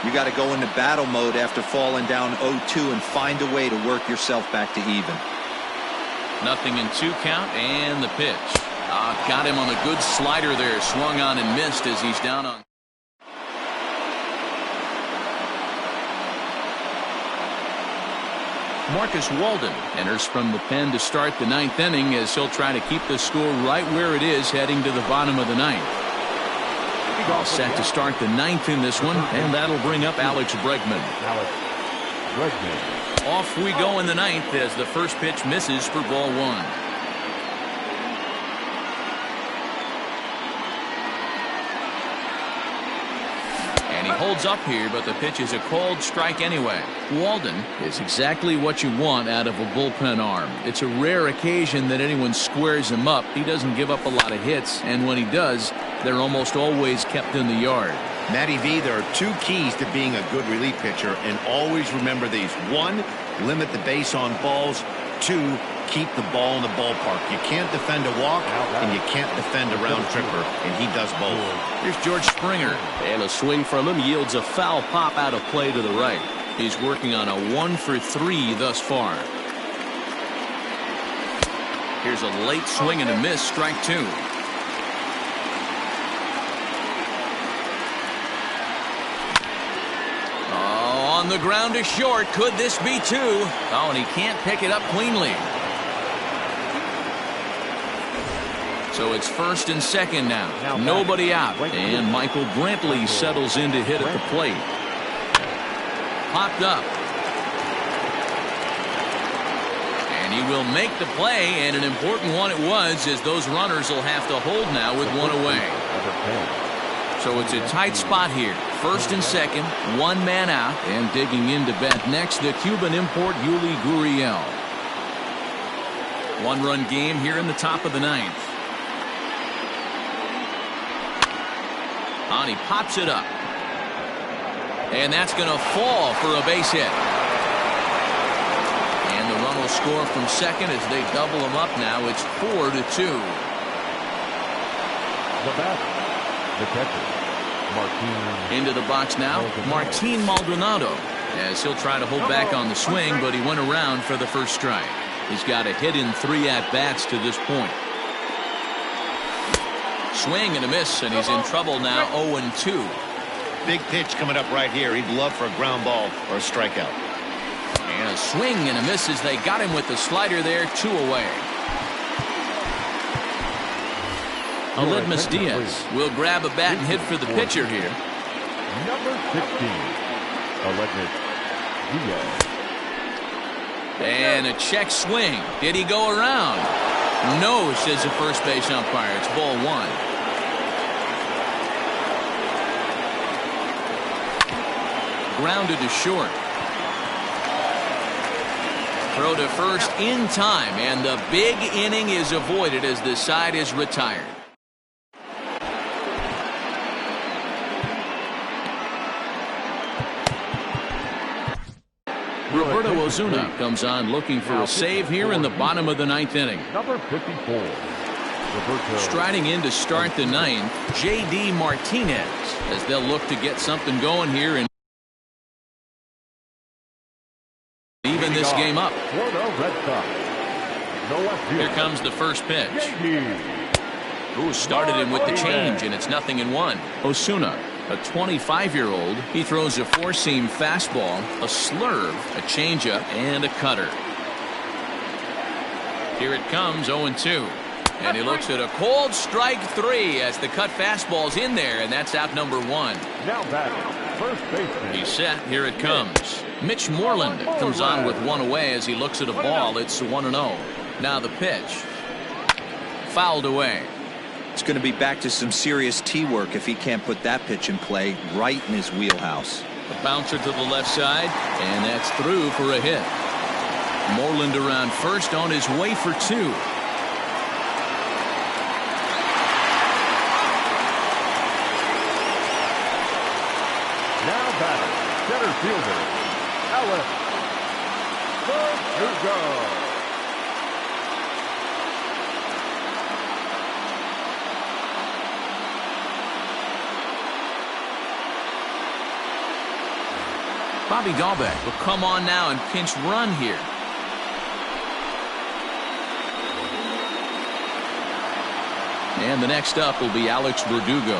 You got to go into battle mode after falling down 0-2 and find a way to work yourself back to even. 0-2 count, and the pitch. Got him on a good slider there. Swung on and missed as he's down on. Marcus Walden enters from the pen to start the 9th inning as he'll try to keep the score right where it is heading to the bottom of the 9th. All set to start the 9th in this one, and that'll bring up Alex Bregman. Off we go in the 9th as the first pitch misses for ball 1. And he holds up here, but the pitch is a called strike anyway. Walden is exactly what you want out of a bullpen arm. It's a rare occasion that anyone squares him up. He doesn't give up a lot of hits, and when he does, they're almost always kept in the yard. Matty V, there are 2 keys to being a good relief pitcher, and always remember these. 1, limit the base on balls. 2, keep the ball in the ballpark. You can't defend a walk, and you can't defend a round tripper, and he does both. Here's George Springer. And a swing from him yields a foul pop out of play to the right. He's working on a 1 for 3 thus far. Here's a late swing and a miss, strike 2. On the ground to short. Could this be 2? Oh, and he can't pick it up cleanly. So it's first and second now. Nobody out. And Michael Brantley settles in to hit at the plate. Popped up. And he will make the play, and an important one it was, as those runners will have to hold now with 1 away. So it's a tight spot here. First and second, one man out, and digging in to bat next, the Cuban import Yuli Gurriel. One-run game here in the top of the ninth. And he pops it up. And that's going to fall for a base hit. And the run will score from second as they double him up now. It's 4-2. The batter, the catcher, Martin. Into the box now, Martin Maldonado, as he'll try to hold back on the swing, but he went around for the first strike. He's got a hit in 3 at-bats to this point. Swing and a miss, and he's in trouble now, 0-2. Big pitch coming up right here. He'd love for a ground ball or a strikeout. And a swing and a miss as they got him with the slider there, 2 away. Aledmus Diaz will grab a bat and hit for the pitcher here. Number 16, Aledmus Diaz. And a check swing. Did he go around? No, says the first base umpire. It's ball 1. Grounded to short. Throw to first in time, and the big inning is avoided as the side is retired. Roberto Ozuna comes on looking for a save here in the bottom of the ninth inning. Number 54, Roberto. Striding in to start the ninth, J.D. Martinez, as they'll look to get something going here and even this game up. Here comes the first pitch. Ooh, started him with the change, and it's 0-1. Osuna, a 25-year-old, he throws a four-seam fastball, a slurve, a changeup, and a cutter. Here it comes, 0-2. And he looks at a cold strike 3 as the cut fastball's in there, and that's out number 1. Now batting, first baseman. He's set. Here it comes. Mitch Moreland comes on with 1 away as he looks at a ball. It's 1-0. Now the pitch. Fouled away. It's going to be back to some serious tee work if he can't put that pitch in play right in his wheelhouse. A bouncer to the left side, and that's through for a hit. Moreland around first on his way for 2. Now batting, center fielder, Alex Verdugo. Bobby Dahlbeck will come on now and pinch run here. And the next up will be Alex Verdugo.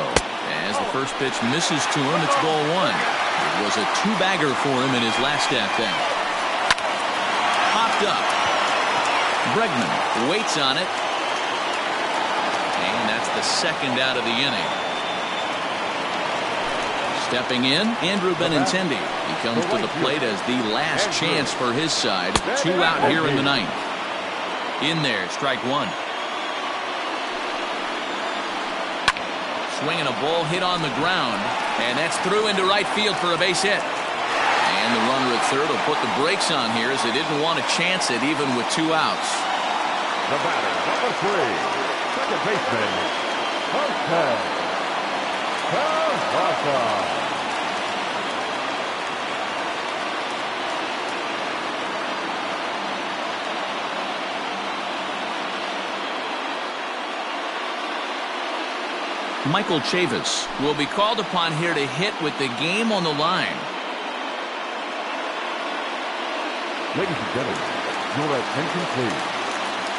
As the first pitch misses to him, it's ball 1. It was a 2-bagger for him in his last at-bat. Popped up. Bregman waits on it. And that's the second out of the inning. Stepping in, Andrew Benintendi. He comes to the plate as the last chance for his side. 2 out here in the ninth. In there, strike 1. Swinging a ball hit on the ground, and that's through into right field for a base hit. And the runner at third will put the brakes on here as they didn't want to chance it even with 2 outs. The batter, number 3, second baseman, Jose. Michael Chavis will be called upon here to hit with the game on the line. Ladies and gentlemen, your attention please.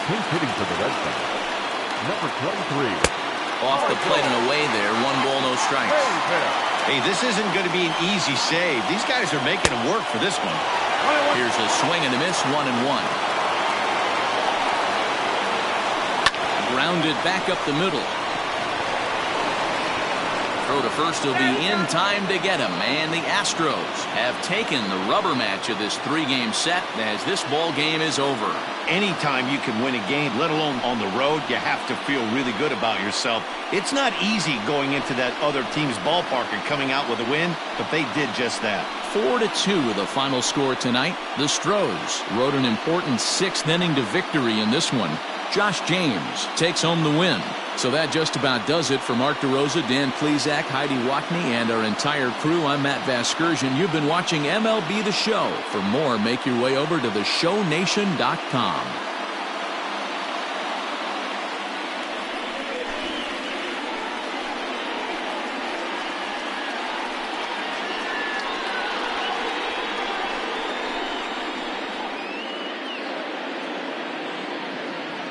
Pinch hitting for the Red Sox, number 23. Off the plate and away there. 1 ball, no strikes. Hey, this isn't going to be an easy save. These guys are making him work for this one. Here's a swing and a miss, 1-1. Grounded back up the middle. Throw to first will be in time to get him, and the Astros have taken the rubber match of this 3-game set as this ball game is over. Anytime you can win a game, let alone on the road, you have to feel really good about yourself. It's not easy going into that other team's ballpark and coming out with a win, but they did just that. 4-2 the final score tonight. The Stros rode an important 6th inning to victory in this one. Josh James takes home the win. So that just about does it for Mark DeRosa, Dan Plesac, Heidi Watney, and our entire crew. I'm Matt Vasgersian. You've been watching MLB The Show. For more, make your way over to theshownation.com.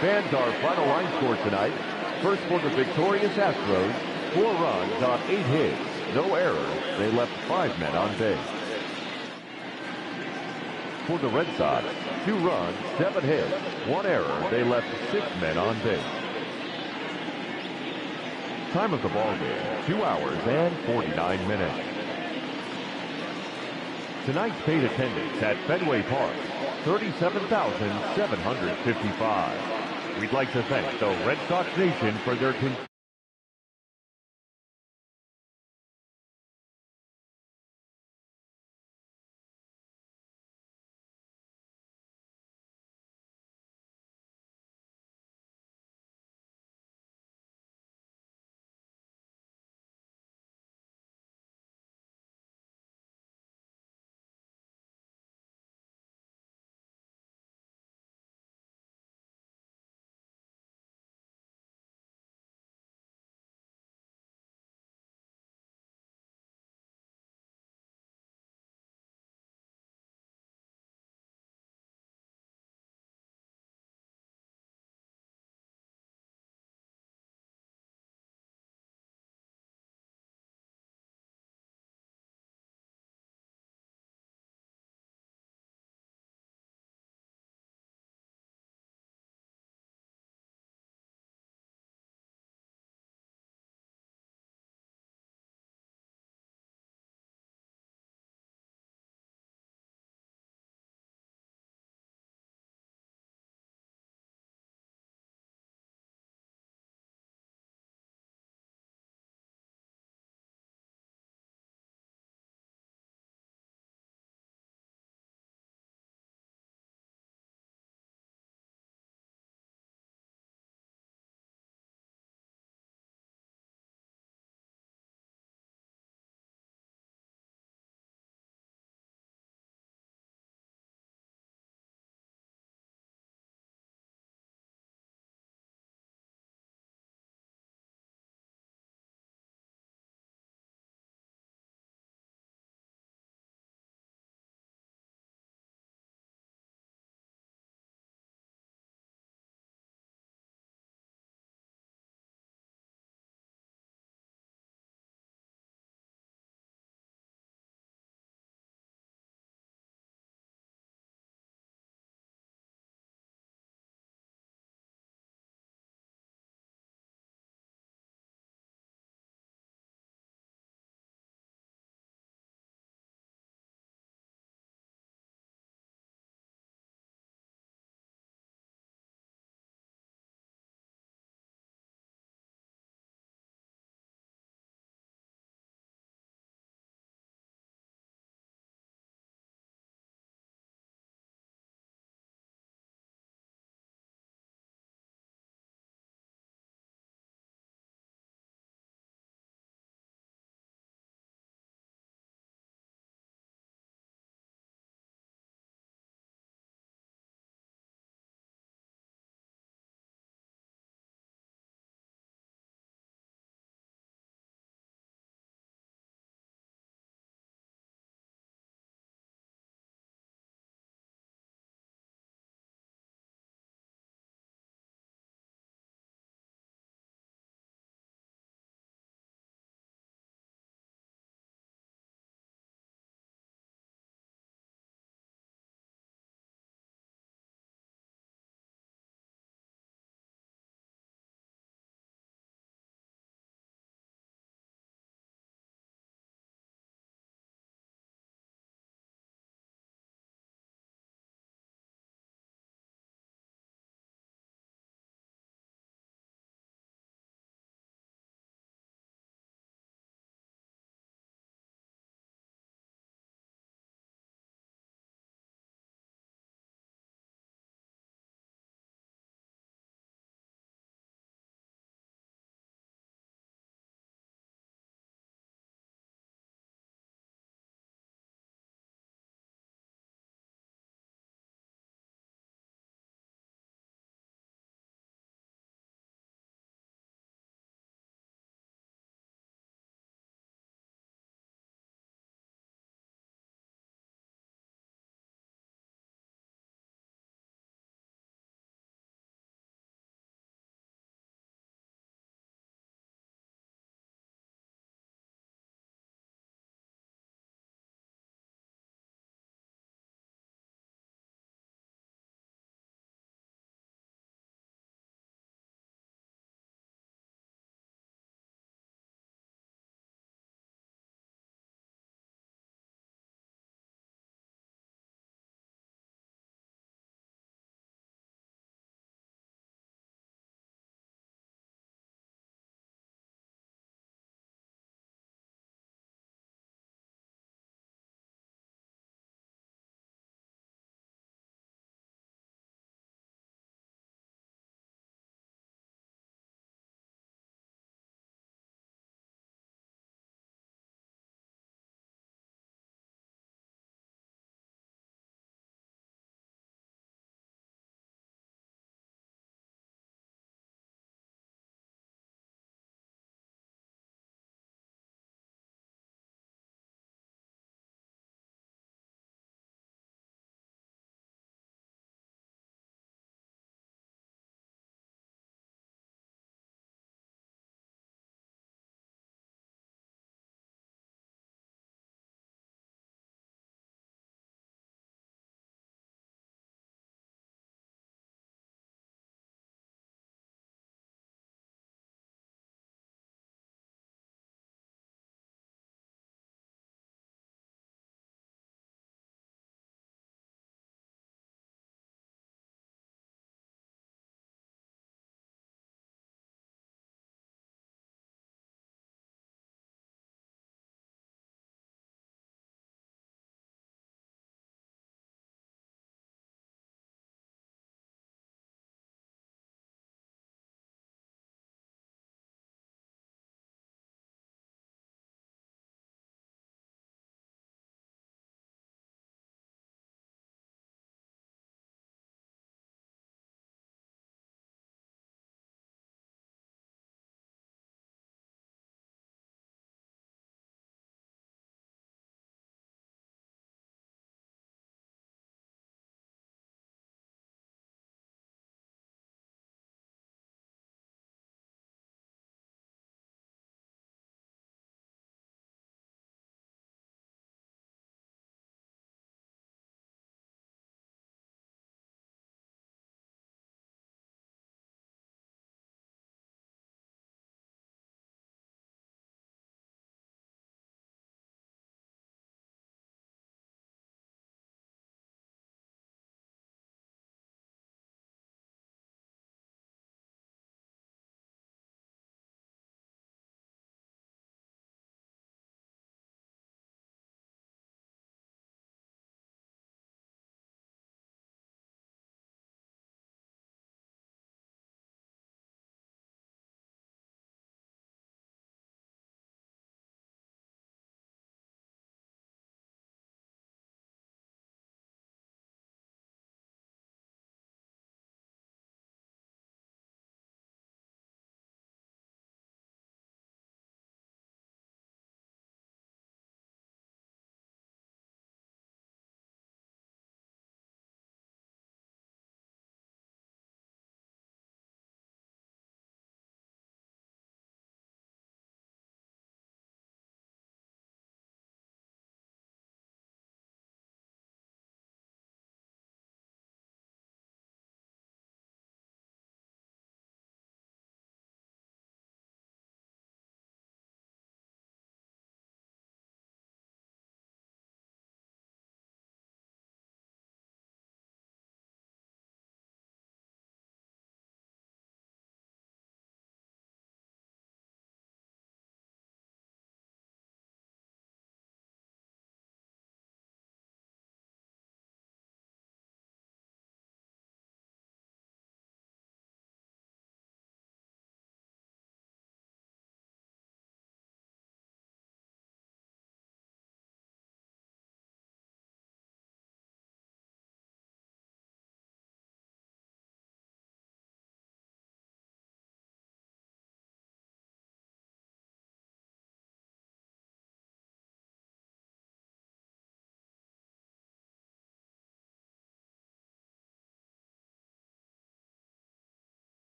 Fans, our final line score tonight. First for the victorious Astros, 4 runs on 8 hits, no errors. They left 5 men on base. For the Red Sox, 2 runs, 7 hits, 1 error. They left 6 men on base. Time of the ball game, 2 hours and 49 minutes. Tonight's paid attendance at Fenway Park, 37,755. We'd like to thank the Red Sox Nation for their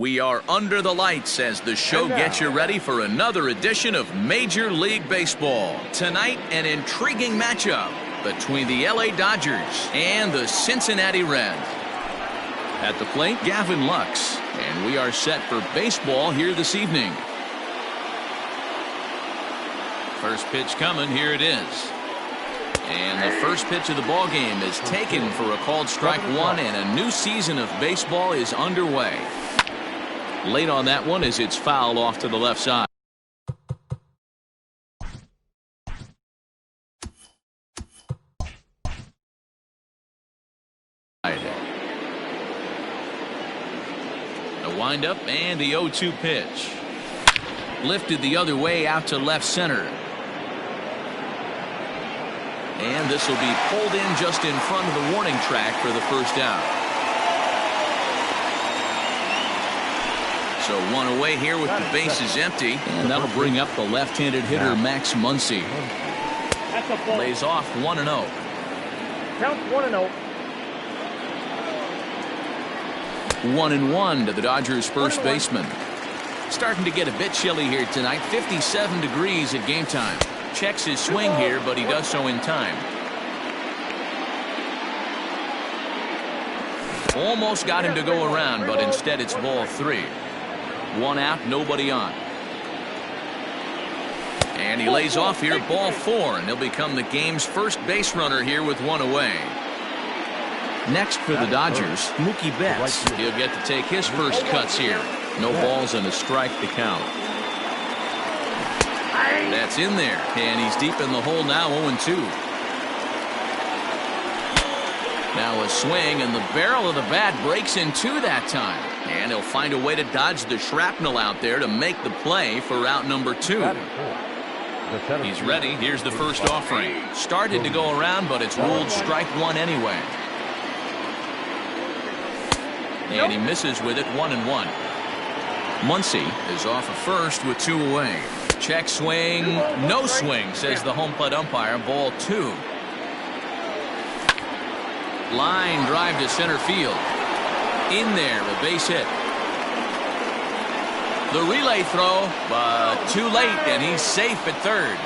We are under the lights as the show gets you ready for another edition of Major League Baseball. Tonight, an intriguing matchup between the LA Dodgers and the Cincinnati Reds. At the plate, Gavin Lux, and we are set for baseball here this evening. First pitch coming, here it is. And the first pitch of the ball game is taken for a called strike one, and a new season of baseball is underway. Late on that one as it's fouled off to the left side. A windup and the 0-2 pitch. Lifted the other way out to left center. And this will be pulled in just in front of the warning track for the first out. So one away here with the bases empty. And that'll bring up the left-handed hitter Max Muncy. Lays off 1-0. Counts 1-0. 1-1 to the Dodgers' first baseman. Starting to get a bit chilly here tonight. 57 degrees at game time. Checks his swing here, but he does so in time. Almost got him to go around, but instead it's ball 3. 1 out, nobody on. And he lays off here, ball 4, and he'll become the game's first base runner here with 1 away. Next for the Dodgers, Mookie Betts. He'll get to take his first cuts here. No balls and a strike to count. That's in there, and he's deep in the hole now, 0-2. Now a swing, and the barrel of the bat breaks in two that time. And he'll find a way to dodge the shrapnel out there to make the play for out number 2. He's ready. Here's the first offering. Started to go around, but it's ruled strike 1 anyway. And he misses with it, 1-1. Muncy is off of first with 2 away. Check swing, no swing, says the home plate umpire. Ball 2. Line drive to center field. In there, a base hit. The relay throw, but too late, and he's safe at third.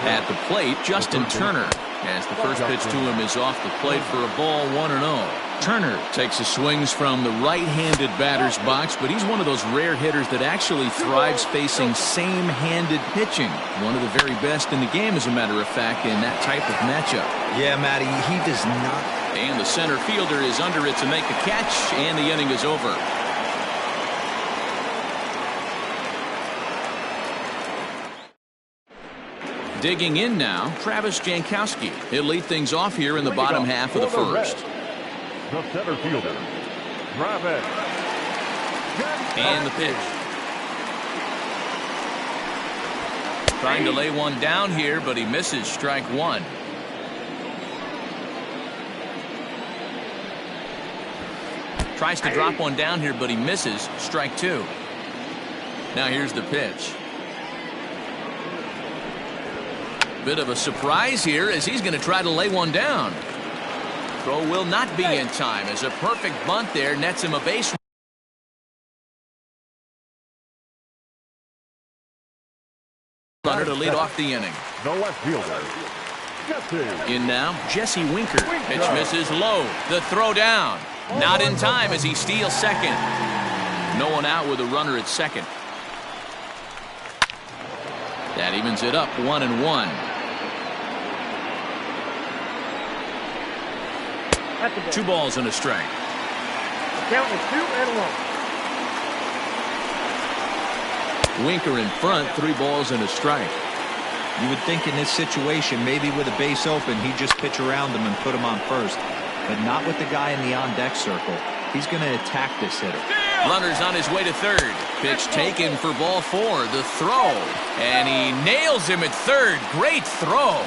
At the plate, Justin Turner, as the first pitch to him is off the plate for a ball, 1-0. Turner takes his swings from the right-handed batter's box, but he's one of those rare hitters that actually thrives facing same-handed pitching. One of the very best in the game, as a matter of fact, in that type of matchup. Yeah, Matty, he does not. And the center fielder is under it to make the catch, and the inning is over. Digging in now, Travis Jankowski. He'll lead things off here in the bottom half of the first. The center fielder, Travis. And the pitch. Trying to lay one down here, but he misses strike 1. Tries to drop one down here, but he misses strike 2. Now here's the pitch. Bit of a surprise here as he's going to try to lay one down. Throw will not be in time as a perfect bunt there nets him a base runner to lead off the inning. The left fielder, Jesse. In now, Jesse Winker. Pitch misses low. The throw down. Not in time as he steals second. No one out with a runner at second. That evens it up, 1-1. Two balls and a strike. Count is 2-1. Winker in front, 3 balls and a strike. You would think in this situation, maybe with a base open, he'd just pitch around him and put him on first. But not with the guy in the on-deck circle. He's going to attack this hitter. Runner's on his way to third. Pitch taken for ball 4. The throw. And he nails him at third. Great throw.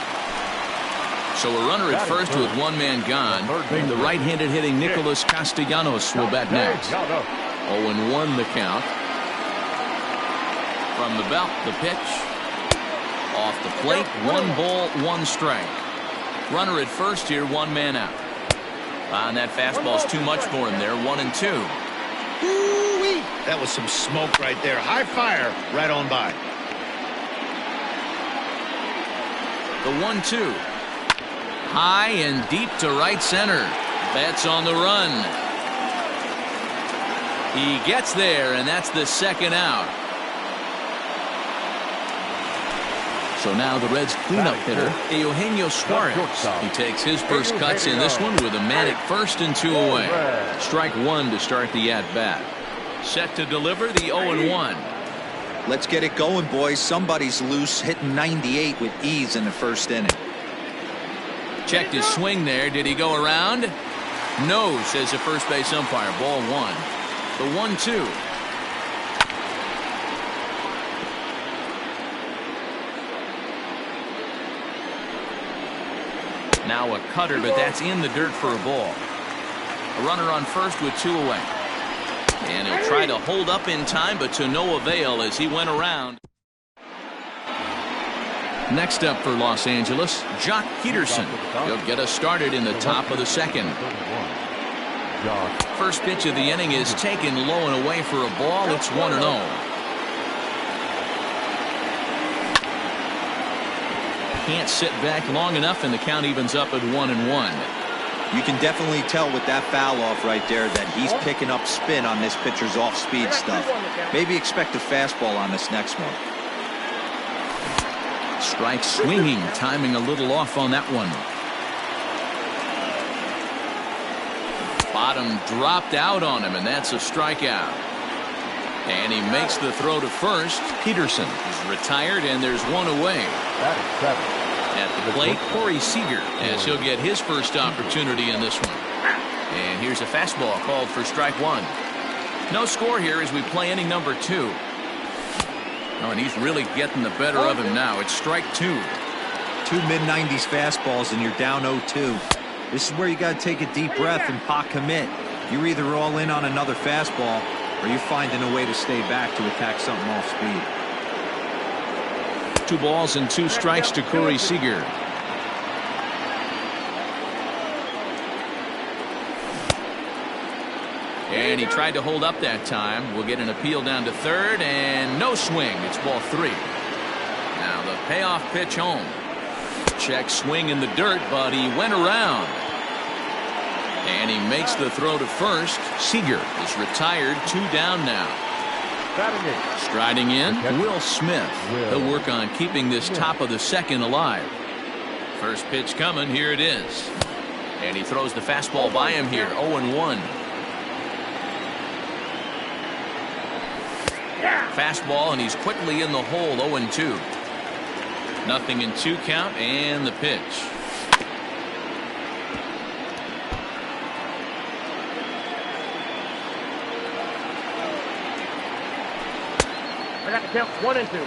So a runner at first with 1 man gone. The right-handed hitting Nicholas Castellanos will bat next. 0-1 the count. From the belt, the pitch. Off the plate, 1 ball, 1 strike. Runner at first here, 1 man out. And that fastball's too much for him there, 1-2. Ooh-wee. That was some smoke right there. High fire right on by. The 1-2. High and deep to right center. Betts on the run. He gets there, and that's the second out. So now the Reds cleanup hitter, Eugenio Suarez. He takes his first cuts in this one with a man at first and 2 away. Strike one to start the at-bat. Set to deliver the 0-1. Let's get it going, boys. Somebody's loose, hitting 98 with ease in the first inning. Checked his swing there. Did he go around? No, says the first base umpire. Ball one. The 1-2. Now a cutter, but that's in the dirt for a ball. A runner on first with 2 away. And he'll try to hold up in time, but to no avail as he went around. Next up for Los Angeles, Jock Peterson. He'll get us started in the top of the second. First pitch of the inning is taken low and away for a ball. It's 1-0. Can't sit back long enough, and the count evens up at 1-1. You can definitely tell with that foul off right there that he's picking up spin on this pitcher's off-speed stuff. Maybe expect a fastball on this next one. Strike swinging, timing a little off on that one. Bottom dropped out on him, and that's a strikeout. And he makes the throw to first. Peterson is retired, and there's 1 away. At the plate, Corey Seager, as he'll get his first opportunity in this one. And here's a fastball called for strike one. No score here as we play inning number 2. Oh, and he's really getting the better of him now. It's strike 2. 2 mid-90s fastballs, and you're down 0-2. This is where you got to take a deep breath and pot commit. You're either all in on another fastball, or you're finding a way to stay back to attack something off speed. 2 balls and 2 strikes to Corey Seager. And he tried to hold up that time. We'll get an appeal down to third, and no swing. It's ball 3. Now the payoff pitch home. Check swing in the dirt, but he went around. And he makes the throw to first. Seager is retired, 2 down now. Striding in, Will Smith. He'll work on keeping this top of the second alive. First pitch coming, here it is. And he throws the fastball by him here, 0-1. Fastball, and he's quickly in the hole, 0-2. 0-2 count, and the pitch. I got the count 1-2.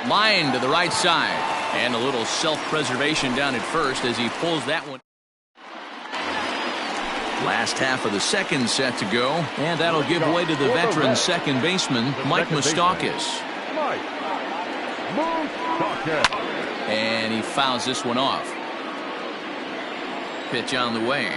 Line to the right side, and a little self-preservation down at first as he pulls that one. Last half of the second set to go, and that'll give way to the veteran second baseman, Mike Moustakas. And he fouls this one off. Pitch on the way.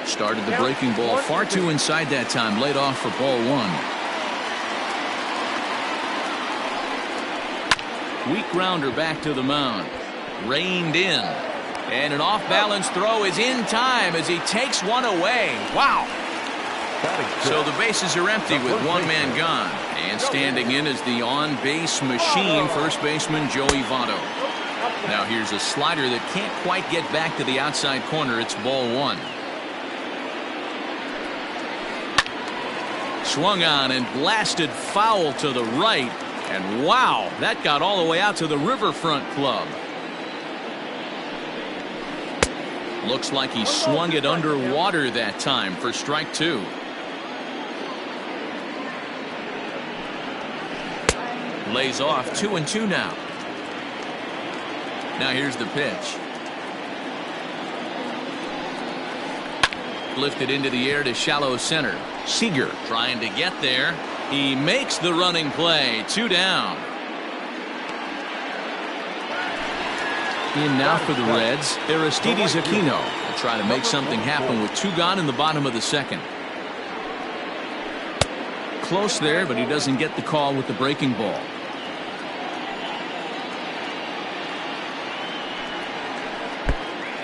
Started the breaking ball far too inside that time. Laid off for ball 1. Weak grounder back to the mound. Reined in. And an off-balance throw is in time as he takes one away. Wow. So the bases are empty with 1 man gone. And standing in is the on-base machine, first baseman Joey Votto. Now here's a slider that can't quite get back to the outside corner. It's ball 1. Swung on and blasted foul to the right. And wow, that got all the way out to the Riverfront Club. Looks like he swung it underwater that time for strike 2. Lays off 2-2 now. Now here's the pitch. lifted into the air to shallow center. Seager trying to get there. He makes the running play. 2 down. In now for the Reds, Aristides Aquino will try to make something happen with 2 gone in the bottom of the second. Close there, but he doesn't get the call with the breaking ball.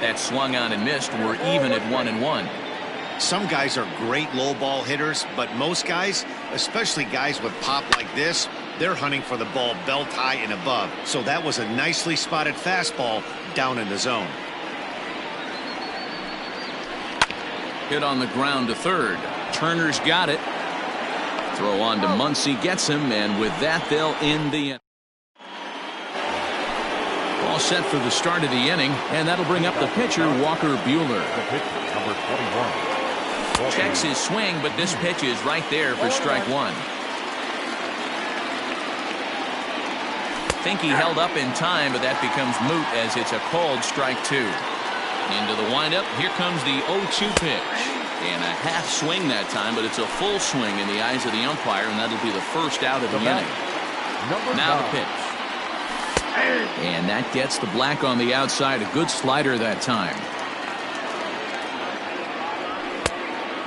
That swung on and missed. We're even at 1-1. Some guys are great low ball hitters, but most guys, especially guys with pop like this, they're hunting for the ball belt high and above. So that was a nicely spotted fastball down in the zone. Hit on the ground to third. Turner's got it. Throw on to Muncy, gets him, and with that they'll end the inning. All set for the start of the inning, and that'll bring up the pitcher, Walker Buehler. The pitcher, number 21. Checks his swing, but this pitch is right there for strike 1. Think he held up in time, but that becomes moot as it's a called strike 2. Into the windup, here comes the 0-2 pitch. And a half swing that time, but it's a full swing in the eyes of the umpire, and that'll be the first out of the inning. Now the pitch. And that gets the black on the outside. A good slider that time.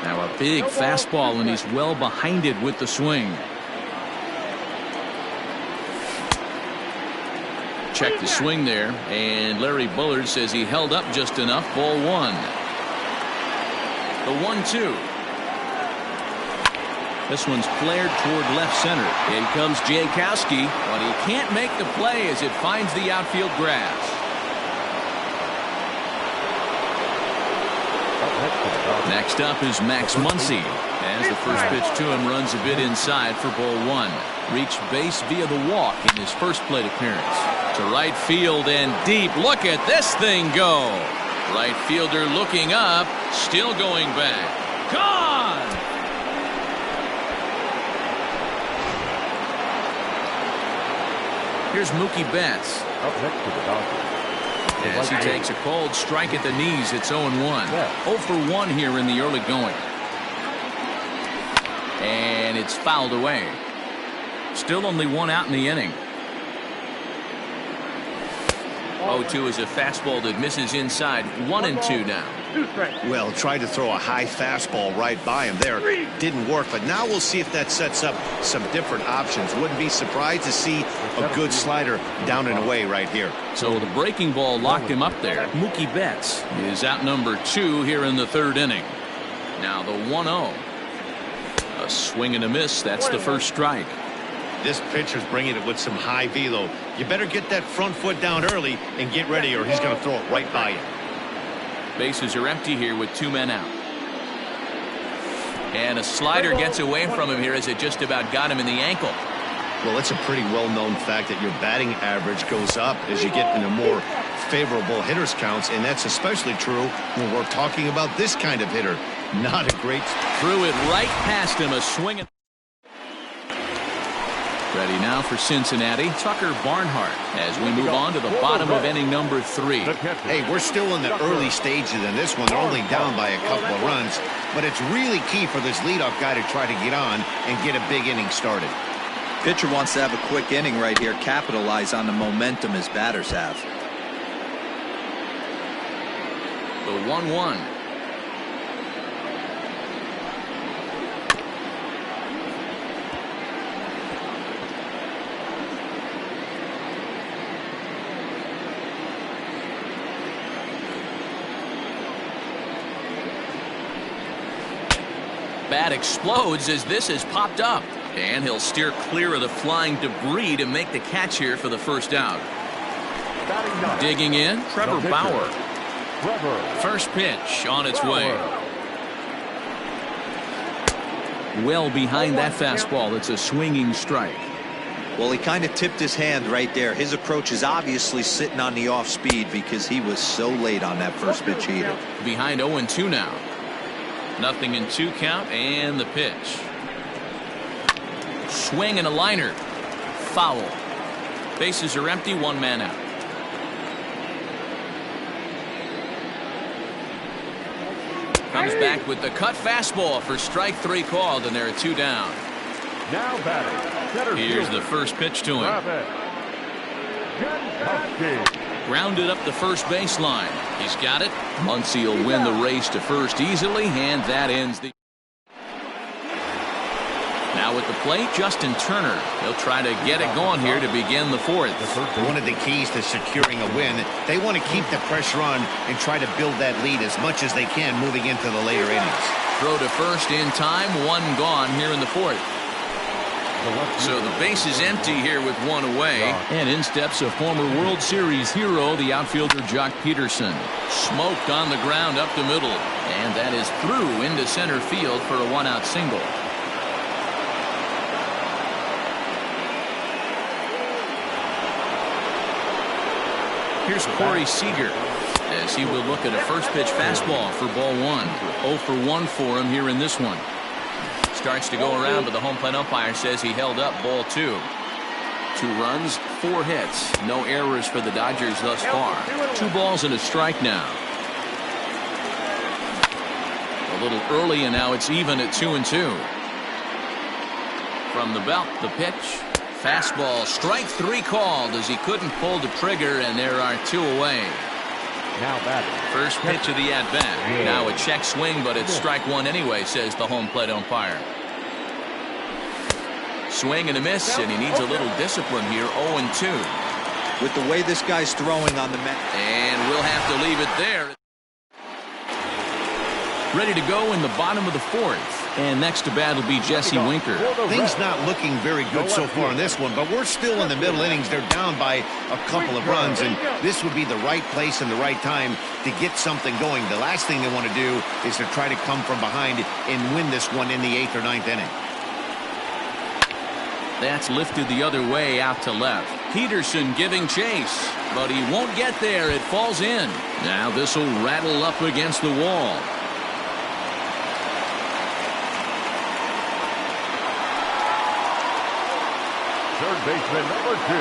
Now a big fastball, and he's well behind it with the swing. Check the swing there, and Larry Bullard says he held up just enough. Ball 1. The 1-2. This one's flared toward left center. In comes Jankowski, but he can't make the play as it finds the outfield grass. Next up is Max Muncy, as the first pitch to him runs a bit inside for ball 1. Reached base via the walk in his first plate appearance. To right field and deep. Look at this thing go. Right fielder looking up, still going back. Gone! Here's Mookie Betts. Up next to the Dodgers. As he takes a cold strike at the knees, it's 0-1. 0 for 1 here in the early going. And it's fouled away. Still only 1 out in the inning. 0-2 is a fastball that misses inside. 1-2 now. Well, tried to throw a high fastball right by him there. Didn't work, but now we'll see if that sets up some different options. Wouldn't be surprised to see a good slider down and away right here. So the breaking ball locked him up there. Mookie Betts is out number 2 here in the third inning. Now the 1-0. A swing and a miss. That's the first strike. This pitcher's bringing it with some high velo. You better get that front foot down early and get ready, or he's going to throw it right by you. Bases are empty here with 2 men out. And a slider gets away from him here as it just about got him in the ankle. Well, it's a pretty well-known fact that your batting average goes up as you get into more favorable hitters counts, and that's especially true when we're talking about this kind of hitter. Not a great... Threw it right past him. A swing. Ready now for Cincinnati, Tucker Barnhart, as we move on to the bottom of inning number 3. Hey, we're still in the early stages in this one. They're only down by a couple of runs, but it's really key for this leadoff guy to try to get on and get a big inning started. Pitcher wants to have a quick inning right here, capitalize on the momentum his batters have. The 1-1. Bat explodes as this has popped up, and he'll steer clear of the flying debris to make the catch here for the first out. Digging in, Trevor Bauer. First pitch on its way. Well behind that fastball. It's a swinging strike. Well, he kind of tipped his hand right there. His approach is obviously sitting on the off speed because he was so late on that first pitch he hit. Behind 0-2 now. Nothing in 2 count, and the pitch. Swing and a liner. Foul. Bases are empty, 1 man out. Comes back with the cut fastball for strike 3 called, and there are 2 down. Now batting, center Here's fielder, the first pitch to him. Travis Jankowski. Grounded up the first baseline. He's got it. Muncy will win the race to first easily, and that ends the... Now at the plate, Justin Turner. He'll try to get it going here to begin the 4th. One of the keys to securing a win, they want to keep the pressure on and try to build that lead as much as they can moving into the later innings. Throw to first in time, 1 gone here in the 4th. So the base is empty here with 1 away. And in steps a former World Series hero, the outfielder Jock Peterson. Smoked on the ground up the middle. And that is through into center field for a 1-out single. Here's Corey Seager as he will look at a first pitch fastball for ball 1. 0 for 1 for him here in this one. Starts to go around, but the home plate umpire says he held up ball 2. 2 runs, 4 hits. No errors for the Dodgers thus far. 2 balls and a strike now. A little early, and now it's even at 2-2. From the belt, the pitch. Fastball, strike 3 called as he couldn't pull the trigger, and there are 2 away. Now batting, first pitch of the at-bat. Now a check swing, but it's strike 1 anyway, says the home plate umpire. Swing and a miss, and he needs a little discipline here. 0-2. With the way this guy's throwing on the mat. And we'll have to leave it there. Ready to go in the bottom of the 4th. And next to bat will be Jesse Winker. Things not looking very good so far in this one, but we're still in the middle innings. They're down by a couple of runs, and this would be the right place and the right time to get something going. The last thing they want to do is to try to come from behind and win this one in the 8th or 9th inning. That's lifted the other way out to left. Peterson giving chase, but he won't get there. It falls in. Now this will rattle up against the wall. third baseman number 2,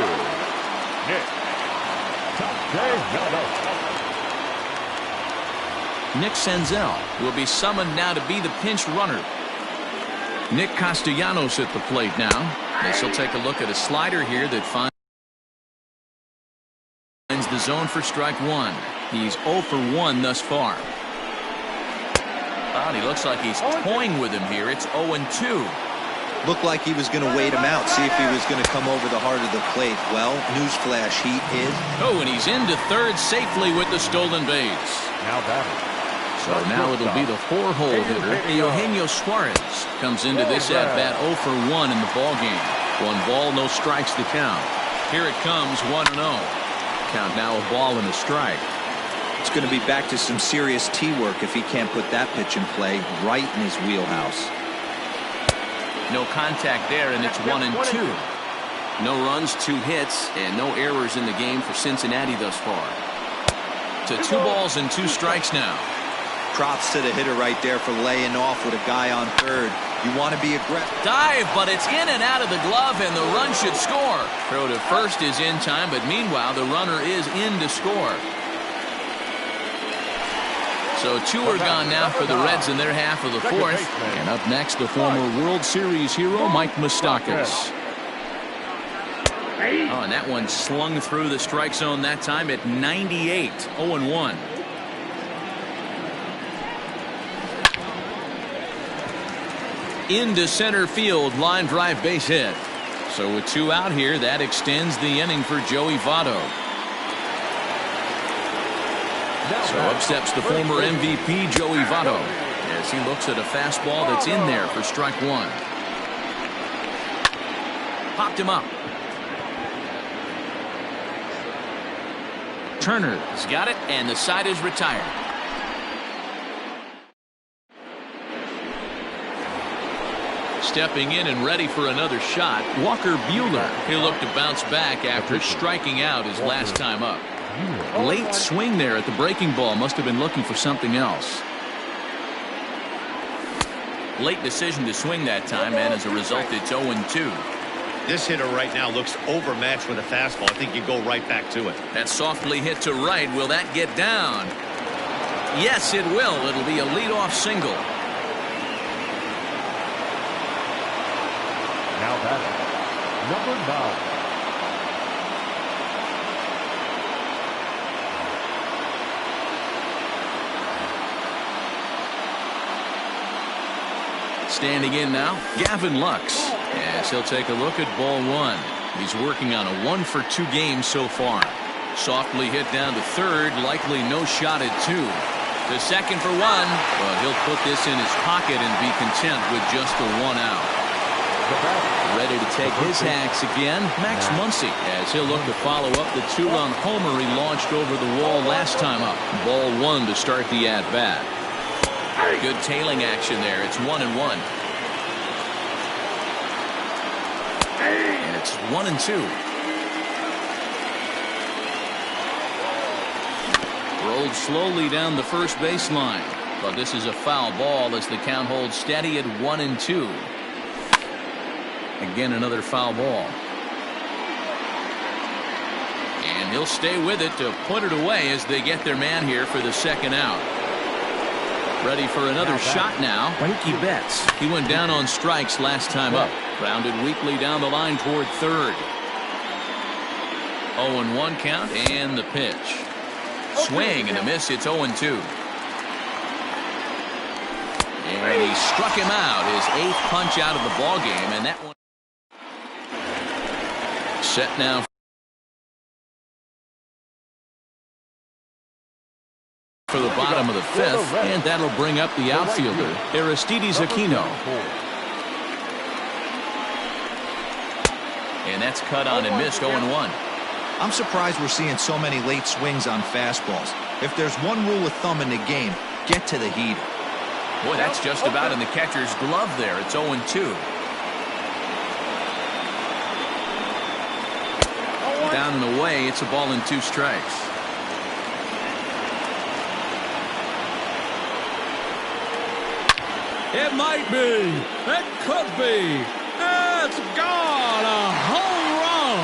Nick Castellanos. Nick Senzel will be summoned now to be the pinch runner. Nick Castellanos at the plate now. This will take a look at a slider here that finds the zone for strike 1. He's 0 for 1 thus far. Well, he looks like he's toying with him here. It's 0-2. Looked like he was going to wait him out, see if he was going to come over the heart of the plate. Well, newsflash, he is. Oh, and he's into third safely with the stolen base. Now batting. So now it'll be the 4-hole hitter, Eugenio Suarez, comes into this at-bat 0 for 1 in the ballgame. 1 ball, no strikes to count. Here it comes, 1-0. Count now a ball and a strike. It's going to be back to some serious tee work if he can't put that pitch in play right in his wheelhouse. No contact there, and it's 1-2. No runs, 2 hits, and no errors in the game for Cincinnati thus far. To 2 balls and 2 strikes now. Props to the hitter right there for laying off with a guy on third. You want to be aggressive. Dive, but it's in and out of the glove, and the run should score. Throw to first is in time, but meanwhile, the runner is in to score. So 2 are gone now for the Reds in their half of the 4th. And up next, the former World Series hero, Mike Moustakas. Oh, and that one slung through the strike zone that time at 98. 0-1. Into center field, line drive base hit. So with 2 out here, that extends the inning for Joey Votto. So up steps the former MVP, Joey Votto, as he looks at a fastball that's in there for strike 1. Popped him up. Turner's got it, and the side is retired. Stepping in and ready for another shot, Walker Buehler. He'll look to bounce back after striking out his last time up. Late swing there at the breaking ball. Must have been looking for something else. Late decision to swing that time, and as a result, it's 0-2. This hitter right now looks overmatched with a fastball. I think you go right back to it. That softly hit to right. Will that get down? Yes, it will. It'll be a leadoff single. Now batting, number 9. Standing in now, Gavin Lux. Yes, he'll take a look at ball 1. He's working on a 1-for-2 game so far. Softly hit down to third, likely no shot at 2. To second for 1, but he'll put this in his pocket and be content with just the 1 out. Ready to take his hacks again, Max Muncy, as he'll look to follow up the 2-run homer he launched over the wall last time up. Ball 1 to start the at-bat. Good tailing action there. It's 1-1. And it's 1-2. Rolled slowly down the first baseline, but this is a foul ball as the count holds steady at 1-2. Again, another foul ball. And he'll stay with it to put it away as they get their man here for the second out. Ready for another shot now. Mookie Betts. He went down on strikes last time up. Grounded weakly down the line toward third. 0-1 count and the pitch. Swing and a miss. It's 0-2. And he struck him out. His 8th punch out of the ball game, and that one set now for the bottom of the 5th, and that'll bring up the outfielder, Aristides Aquino. And that's cut on and missed. 0-1. I'm surprised we're seeing so many late swings on fastballs. If there's one rule of thumb in the game, get to the heater. Boy, that's just about in the catcher's glove there. It's 0-2. Down and away. It's a ball and 2 strikes. It might be. It could be. It's gone. A home run.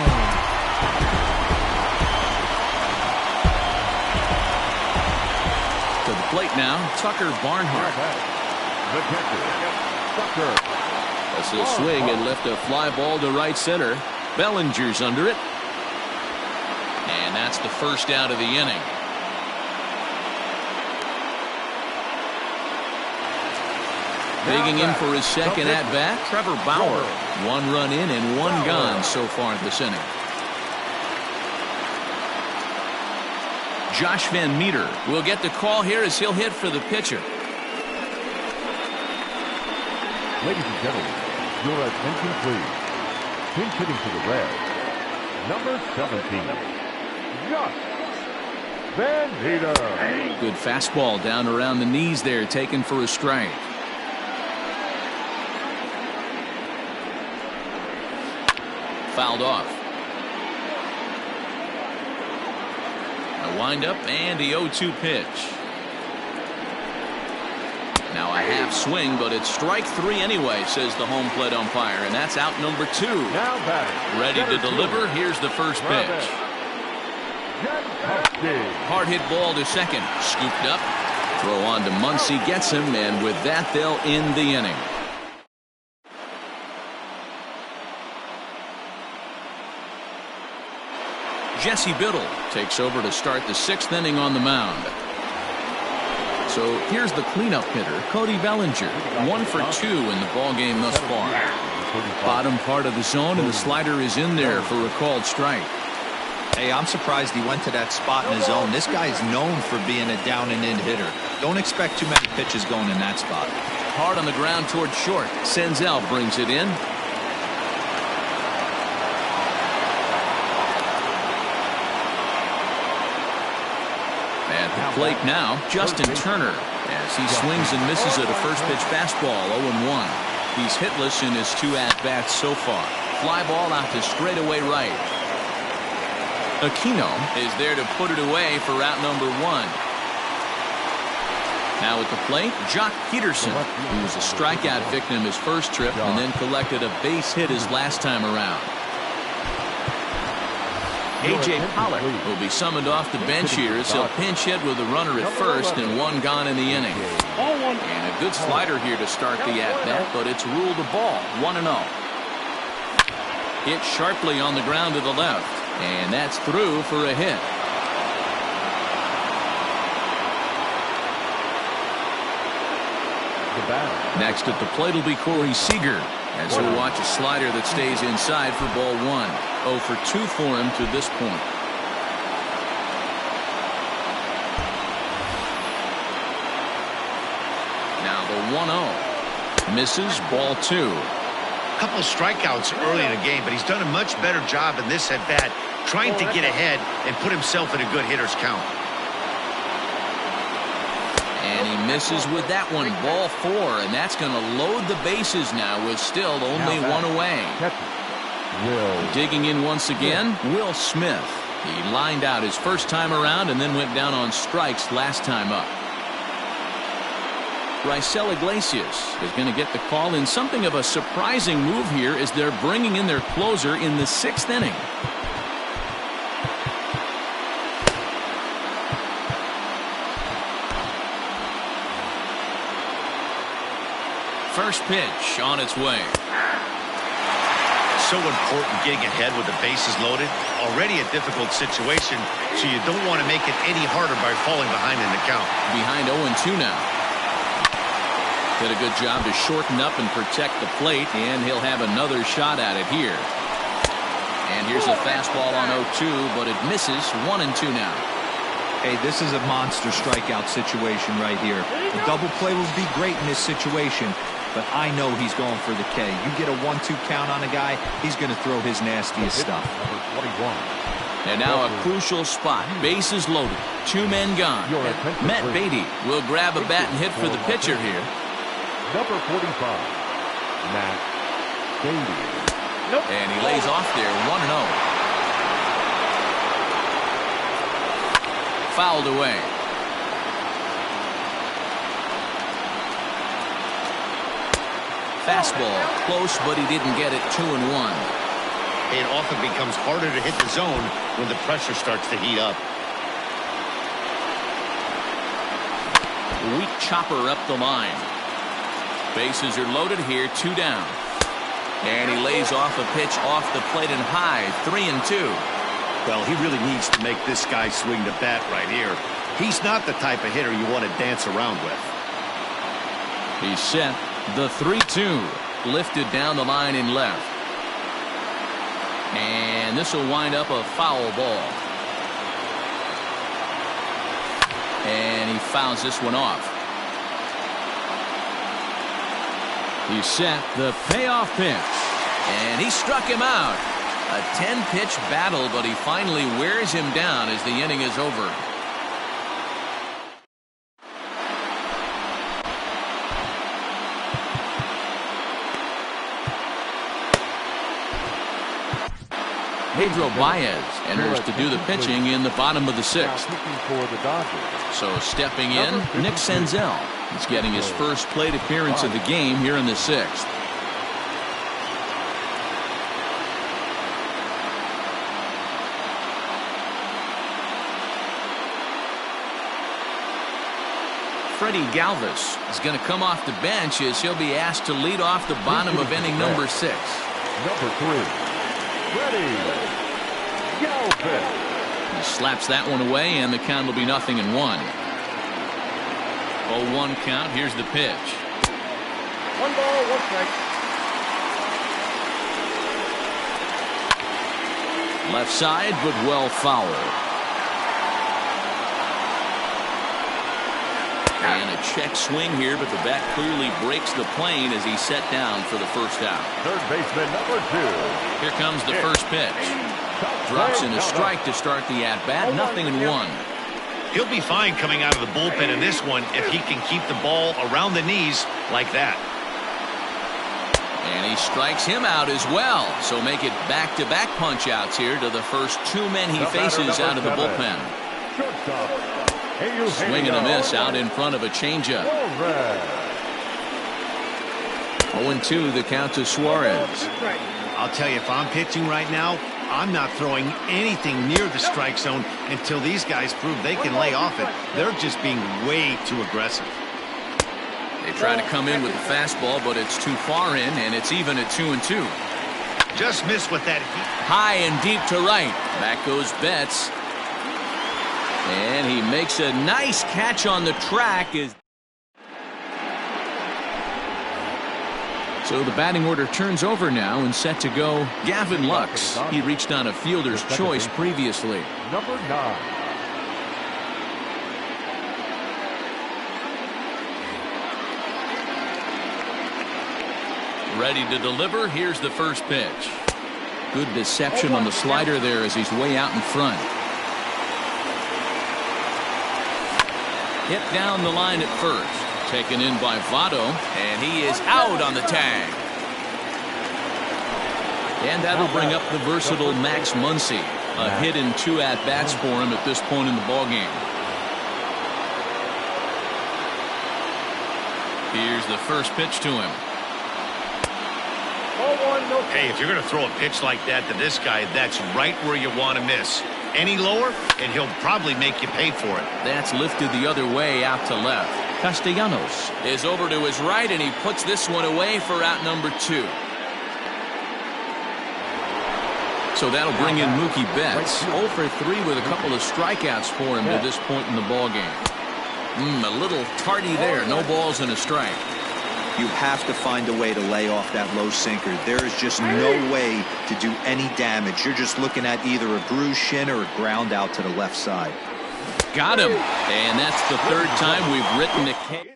To the plate now, Tucker Barnhart. The catcher, Tucker. This will swing and lift a fly ball to right center. Bellinger's under it. And that's the first out of the inning. Digging in for his second at-bat, Trevor Bauer. 1 run in and 1 gone so far this inning. Josh Van Meter will get the call here as he'll hit for the pitcher. Ladies and gentlemen, your attention please. Pinch hitting to the red, number 17, Josh Van Meter. Good fastball down around the knees there, taken for a strike. Fouled off. A windup and the 0-2 pitch. Now a half swing, but it's strike 3 anyway, says the home plate umpire, and that's out number 2. Now batting, ready to deliver. Here's the first pitch. Hard hit ball to second. Scooped up. Throw on to Muncy, gets him, and with that they'll end the inning. Jesse Biddle takes over to start the 6th inning on the mound. So here's the cleanup hitter, Cody Bellinger. 1 for 2 in the ball game thus far. Bottom part of the zone, and the slider is in there for a called strike. Hey, I'm surprised he went to that spot in his zone. This guy's known for being a down and in hitter. Don't expect too many pitches going in that spot. Hard on the ground toward short. Senzel brings it in. At the plate now, Justin Turner, as he swings and misses at a first pitch fastball. 0-1. He's hitless in his 2 at-bats so far. Fly ball out to straightaway right. Aquino is there to put it away for out number 1. Now at the plate, Jock Peterson, who was a strikeout victim his first trip and then collected a base hit his last time around. A.J. Pollock will be summoned off the bench here as he'll pinch hit with a runner at first and one gone in the inning. And a good slider here to start the at-bat, but it's ruled a ball, 1-0. Hit sharply on the ground to the left, and that's through for a hit. Next at the plate will be Corey Seager, as he'll watch a slider that stays inside for ball 1. 0 for 2 for him to this point. Now the 1-0 misses, ball 2. A couple of strikeouts early in the game, but he's done a much better job in this at bat, trying to get ahead and put himself in a good hitter's count. And he misses with that one, ball 4, and that's going to load the bases now with still only one away. Digging in once again, Will Smith. He lined out his first time around and then went down on strikes last time up. Raisel Iglesias is going to get the call in something of a surprising move here as they're bringing in their closer in the 6th inning. First pitch on its way. So important getting ahead with the bases loaded. Already a difficult situation, so you don't want to make it any harder by falling behind in the count. Behind 0-2 now. Did a good job to shorten up and protect the plate, and he'll have another shot at it here. And here's a fastball on 0-2, but it misses. 1-2 now. Hey, this is a monster strikeout situation right here. A double play would be great in this situation, but I know he's going for the K. You get a 1-2 count on a guy, he's going to throw his nastiest stuff. And now a crucial spot. Bases loaded. 2 men gone. Matt Beatty will grab a bat and hit for the pitcher here. Number 45, Matt Beatty. And he lays off there, 1-0. Fouled away. Fastball close, but he didn't get it. 2-1. It often becomes harder to hit the zone when the pressure starts to heat up. Weak chopper up the line. Bases are loaded here, 2 down. And he lays off a pitch off the plate and high, 3-2. Well, he really needs to make this guy swing the bat right here. He's not the type of hitter you want to dance around with. He's set. The 3-2 lifted down the line in left. And this will wind up a foul ball. And he fouls this one off. He's set. The payoff pitch. And he struck him out. A 10-pitch battle, but he finally wears him down as the inning is over. Pedro Baez enters to do the pitching in the bottom of the 6th. So stepping in, Nick Senzel. He's getting his first plate appearance of the game here in the 6th. Freddie Galvis is going to come off the bench as he'll be asked to lead off the bottom of inning number 6. Number 3, Freddie Galvis. He slaps that one away, and the count will be 0-1. 0-1 count. Here's the pitch. 1 ball, 1 strike. Left side, but well fouled. And a check swing here, but the bat clearly breaks the plane as he's set down for the first out. Third baseman number 2. Here comes the first pitch. Drops in a strike to start the at-bat. 0-1. He'll be fine coming out of the bullpen in this one if he can keep the ball around the knees like that. And he strikes him out as well. So make it back-to-back punch-outs here to the first 2 men he faces out of the bullpen. Swing and a miss out in front of a changeup. 0-2 the count to Suarez. I'll tell you, if I'm pitching right now, I'm not throwing anything near the strike zone until these guys prove they can lay off it. They're just being way too aggressive. They try to come in with the fastball, but it's too far in, and it's even at 2-2. Just missed with that. High and deep to right. Back goes Betts. And he makes a nice catch on the track. So the batting order turns over now and set to go Gavin Lux. He reached on a fielder's choice previously. Number 9. Ready to deliver. Here's the first pitch. Good deception on the slider there as he's way out in front. Hit down the line at first. Taken in by Votto, and he is out on the tag. And that'll bring up the versatile Max Muncy. A hit and 2 at-bats for him at this point in the ballgame. Here's the first pitch to him. Hey, if you're going to throw a pitch like that to this guy, that's right where you want to miss. Any lower, and he'll probably make you pay for it. That's lifted the other way out to left. Castellanos is over to his right, and he puts this one away for out number 2. So that'll bring in Mookie Betts. 0 for 3 with a couple of strikeouts for him to this point in the ballgame. A little tardy there. No balls and a strike. You have to find a way to lay off that low sinker. There is just no way to do any damage. You're just looking at either a bruised shin or a ground out to the left side. Got him. And that's the third time we've written a K.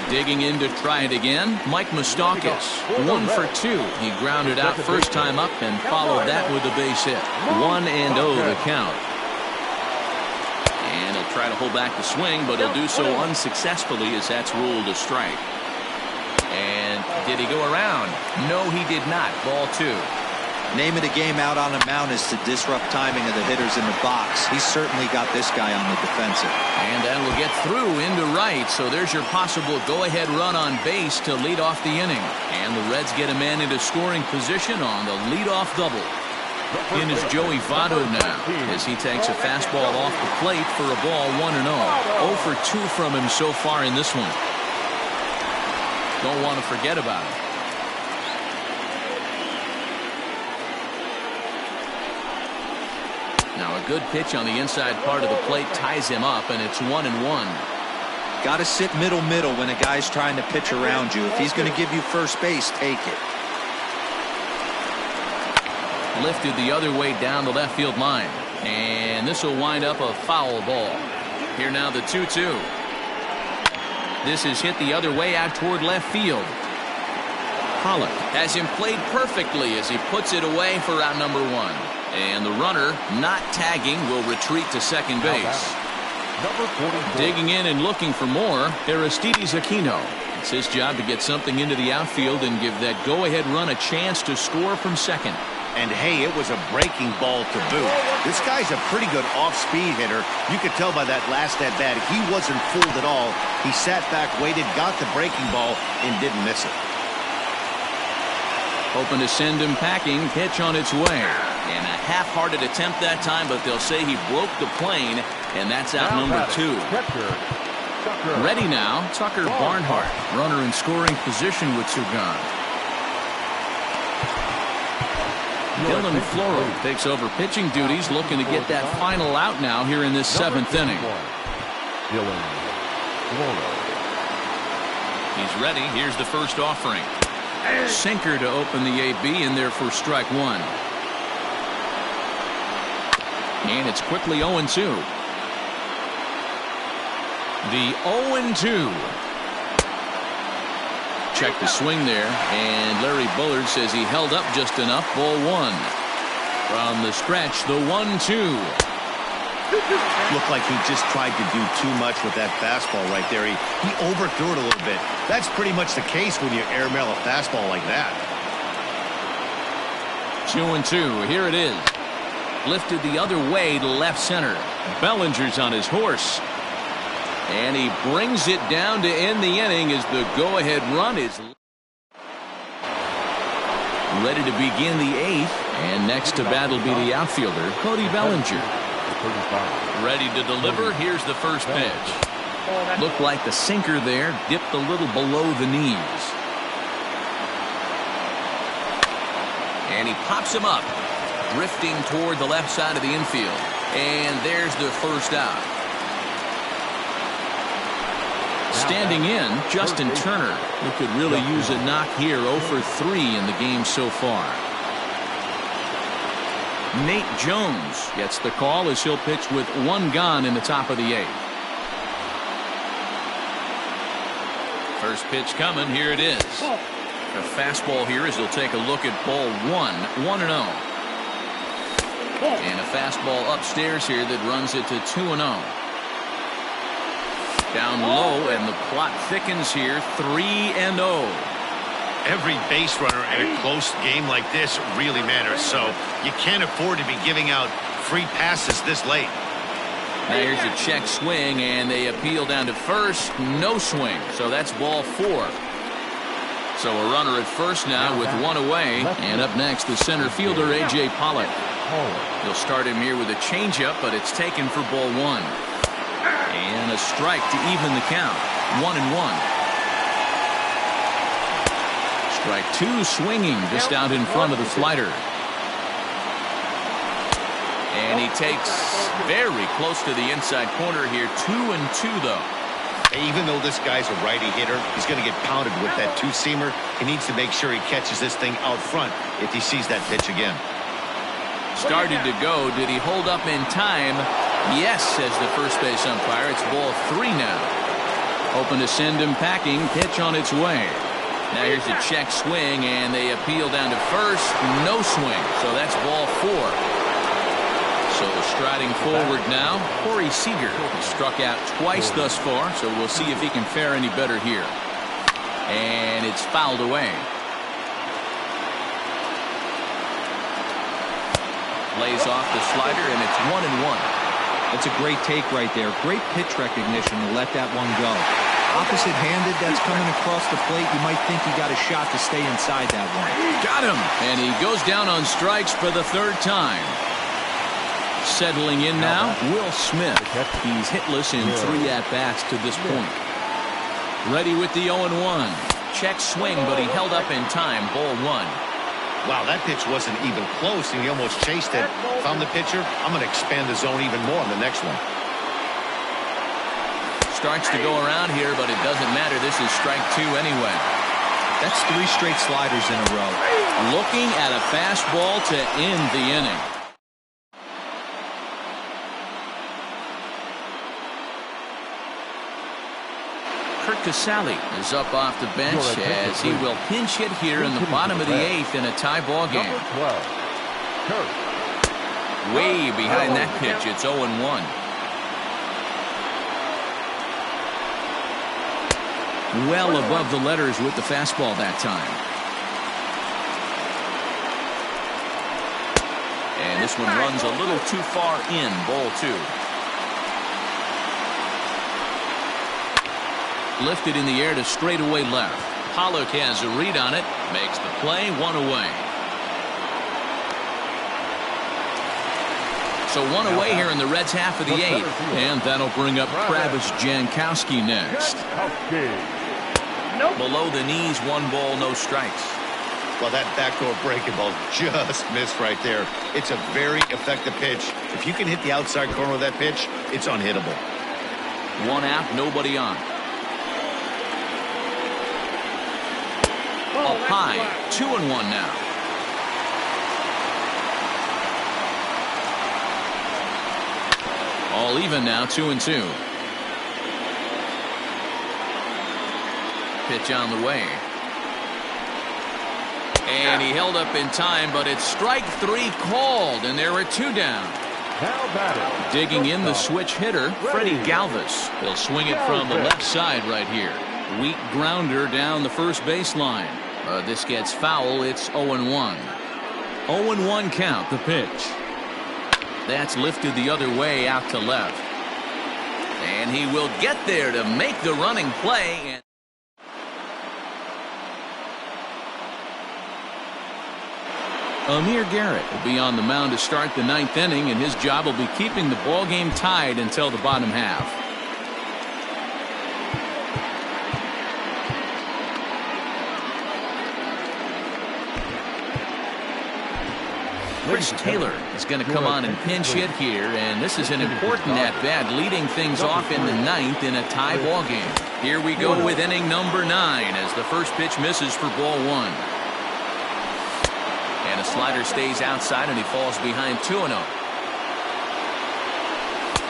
Digging in to try it again, Mike Moustakas. 1 for 2. He grounded out first time up and followed that with a base hit. 1-0 the count. And he'll try to hold back the swing, but he'll do so unsuccessfully as that's ruled a strike. And did he go around? No, he did not. Ball 2. Name of the game out on a mound is to disrupt timing of the hitters in the box. He's certainly got this guy on the defensive. And that will get through into right, so there's your possible go-ahead run on base to lead off the inning. And the Reds get a man into scoring position on the leadoff double. In is Joey Votto now as he takes a fastball off the plate for a ball 1-0. 0 for 2 from him so far in this one. Don't want to forget about it. Now a good pitch on the inside part of the plate ties him up, and it's 1-1. Got to sit middle when a guy's trying to pitch around you. If he's going to give you first base, take it. Lifted the other way down the left field line, and this will wind up a foul ball. Here now the 2-2. This is hit the other way out toward left field. Pollock has him played perfectly as he puts it away for out number 1. And the runner, not tagging, will retreat to second base. Digging in and looking for more, Aristides Aquino. It's his job to get something into the outfield and give that go-ahead run a chance to score from second. And hey, it was a breaking ball to boot. This guy's a pretty good off-speed hitter. You could tell by that last at-bat he wasn't fooled at all. He sat back, waited, got the breaking ball, and didn't miss it. Hoping to send him packing. Pitch on its way. And a half-hearted attempt that time, but they'll say he broke the plane, and that's out number 2. Ready now, Tucker Barnhart. Runner in scoring position with 2 gone. Dylan Floro takes over pitching duties, looking to get that final out now here in this 7th inning. Dylan Floro. He's ready. Here's the first offering. Sinker to open the AB, in there for strike 1. And it's quickly 0-2. The 0-2. Check the swing there, and Larry Bullard says he held up just enough. Ball 1. From the stretch, the 1-2. Looked like he just tried to do too much with that fastball right there. He overthrew it a little bit. That's pretty much the case when you airmail a fastball like that. 2-2. Here it is. Lifted the other way to left center. Bellinger's on his horse. And he brings it down to end the inning as the go-ahead run is. Ready to begin the 8th, and next to bat will be the outfielder, Cody Bellinger. Ready to deliver. Here's the first pitch. Looked like the sinker there, dipped a little below the knees. And he pops him up, drifting toward the left side of the infield. And there's the first out. Standing in, Justin Turner, who could really use a knock here, 0 for 3 in the game so far. Nate Jones gets the call as he'll pitch with 1 gone in the top of the 8th. First pitch coming. Here it is. A fastball here as he'll take a look at ball 1, 1-0. And a fastball upstairs here that runs it to 2-0. Down low, and the plot thickens here, 3-0. Every base runner in a close game like this really matters, so you can't afford to be giving out free passes this late. Now here's a check swing, and they appeal down to first. No swing, so that's ball 4. So a runner at first now with 1 away, and up next the center fielder A.J. Pollock. He'll start him here with a changeup, but it's taken for ball 1. And a strike to even the count. 1-1. Strike 2 swinging just out in front of the slider. And he takes very close to the inside corner here. 2-2 though. Even though this guy's a righty hitter, he's going to get pounded with that 2-seamer. He needs to make sure he catches this thing out front if he sees that pitch again. Started to go. Did he hold up in time? Yes, says the first base umpire. It's ball 3 now. Hoping to send him packing. Pitch on its way. Now here's a check swing, and they appeal down to first. No swing, so that's ball 4. So striding forward now, Corey Seager has struck out twice thus far, so we'll see if he can fare any better here. And it's fouled away. Lays off the slider, and it's 1-1. That's a great take right there. Great pitch recognition to let that one go. Opposite-handed, that's coming across the plate. You might think he got a shot to stay inside that one. Got him! And he goes down on strikes for the 3rd time. Settling in now, Will Smith. He's hitless in 3 at-bats to this point. Ready with the 0-1. Check swing, but he held up in time. Ball 1. Wow, that pitch wasn't even close, and he almost chased it. If I'm the pitcher, I'm going to expand the zone even more on the next one. Starts to go around here, but it doesn't matter. This is strike 2 anyway. That's 3 straight sliders in a row. Looking at a fastball to end the inning. Kurt Casale is up off the bench as he will pinch hit here in the bottom of the 8th in a tie ball game. Way behind that pitch. It's 0-1. Well above the letters with the fastball that time. And this one runs a little too far in. Ball 2. Lifted in the air to straightaway left. Pollock has a read on it. Makes the play. 1 away. So 1 away here in the Reds' half of the 8th. And that'll bring up Travis Jankowski next. Below the knees, 1 ball, no strikes. Well, that backdoor breaking ball just missed right there. It's a very effective pitch. If you can hit the outside corner of that pitch, it's unhittable. 1 out, nobody on. Up high, 2-1 now. All even now, 2-2. Pitch on the way. And he held up in time, but it's strike 3 called, and there are 2 down. Digging in the switch hitter, Freddie Galvis. He'll swing it from the left side right here. Weak grounder down the first baseline. This gets foul. It's 0-1. 0-1 count, the pitch. That's lifted the other way out to left. And he will get there to make the running play. Amir Garrett will be on the mound to start the ninth inning, and his job will be keeping the ball game tied until the bottom half. Chris Taylor is going to come on and pinch hit here, and this is an important at-bat, leading things off in the ninth in a tie ball game. Here we go with inning number 9 as the first pitch misses for ball 1. And a slider stays outside, and he falls behind 2-0.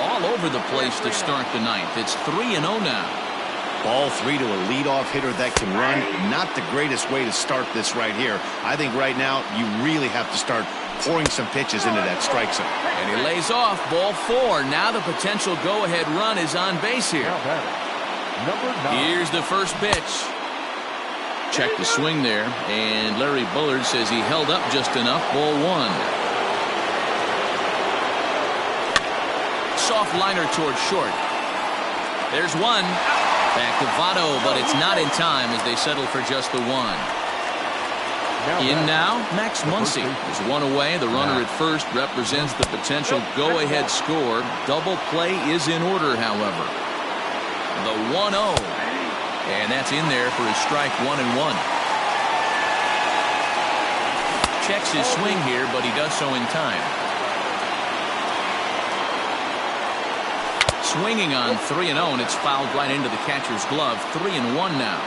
All over the place to start the ninth. It's 3-0 now. Ball 3 to a leadoff hitter that can run. Not the greatest way to start this right here. I think right now you really have to start pouring some pitches into that strike zone. And he lays off ball 4. Now the potential go-ahead run is on base here. Number 9. Here's the first pitch. Check the swing there, and Larry Bullard says he held up just enough. Ball 1. Soft liner towards short. There's one. Back to Votto, but it's not in time as they settle for just the 1. In now, Max Muncy is one away. The runner at first represents the potential go-ahead score. Double play is in order, however. The 1-0. And that's in there for his strike 1-1. Checks his swing here, but he does so in time. Swinging on 3-0, and it's fouled right into the catcher's glove. 3-1 now.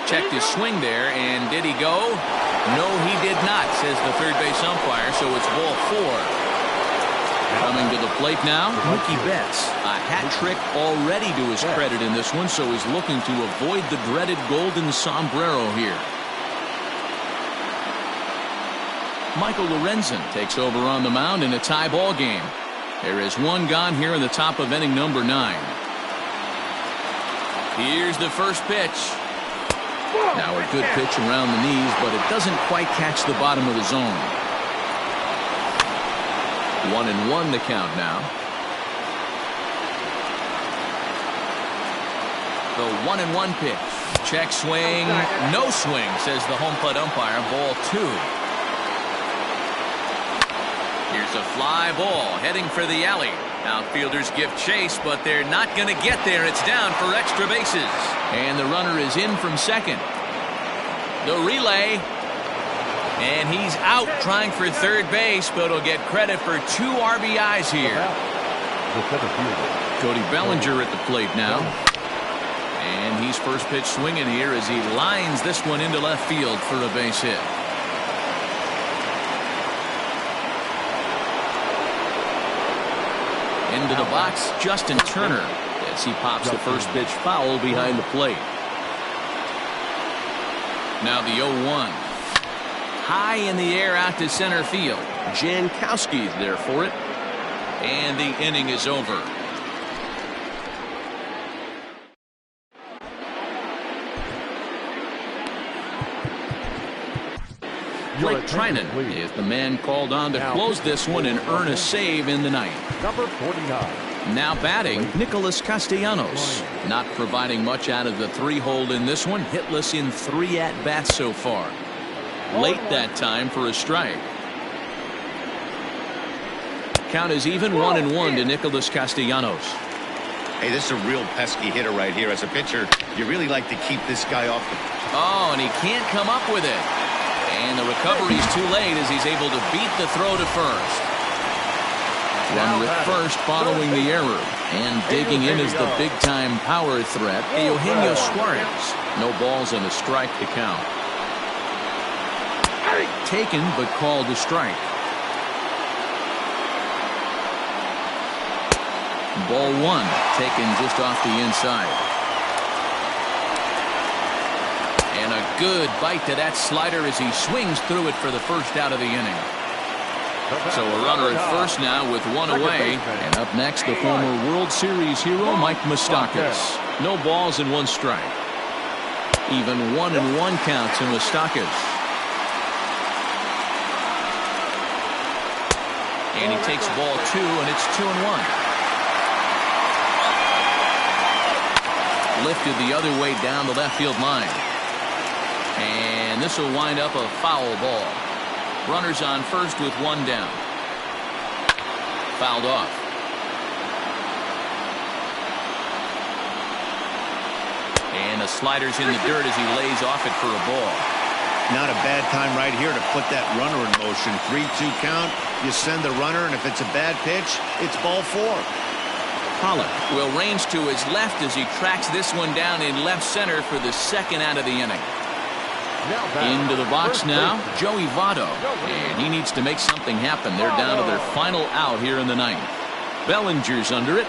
Checked his swing there, and did he go? No, he did not, says the third base umpire, so it's ball 4. Coming to the plate now, Mookie Betts. A hat trick already to his credit in this one, so he's looking to avoid the dreaded golden sombrero here. Michael Lorenzen takes over on the mound in a tie ball game. There is one gone here in the top of inning number 9. Here's the first pitch. Now a good pitch around the knees, but it doesn't quite catch the bottom of the zone. 1-1 the count now. The 1-1 pitch. Check swing. No swing, says the home plate umpire. Ball 2. Here's a fly ball heading for the alley. Outfielders give chase, but they're not going to get there. It's down for extra bases. And the runner is in from second. The relay. And he's out trying for third base, but he'll get credit for 2 RBIs here. Cody Bellinger at the plate now. And he's first pitch swinging here as he lines this one into left field for a base hit. Into the box, Justin Turner, as he pops the first pitch foul behind the plate. Now the 0-1. High in the air out to center field. Jankowski's there for it. And the inning is over. Blake Trinan is the man called on to close this one and earn a save in the ninth. Number 49. Now batting, Nicholas Castellanos. Not providing much out of the 3-hole in this one. Hitless in 3 at-bats so far. Late that time for a strike. Count is even 1-1 to Nicholas Castellanos. Hey, this is a real pesky hitter right here. As a pitcher, you really like to keep this guy off the... Oh, and he can't come up with it. And the recovery's too late as he's able to beat the throw to first. Runner at first following the error. And digging in is the big-time power threat, Eugenio Suarez. No balls and a strike to count. Taken, but called a strike. Ball 1, taken just off the inside. And a good bite to that slider as he swings through it for the first out of the inning. So a runner at first now with 1 away. And up next, the former World Series hero, Mike Moustakas. No balls and 1 strike. Even 1-1 count to Moustakas. And he takes ball 2, and it's 2-1. Lifted the other way down the left field line. And And this will wind up a foul ball. Runners on first with one down. Fouled off. And the slider's in the dirt as he lays off it for a ball. Not a bad time right here to put that runner in motion. 3-2 count. You send the runner, and if it's a bad pitch, it's ball 4. Pollock will range to his left as he tracks this one down in left center for the second out of the inning. Into the box now, Joey Votto. And he needs to make something happen. They're down to their final out here in the ninth. Bellinger's under it.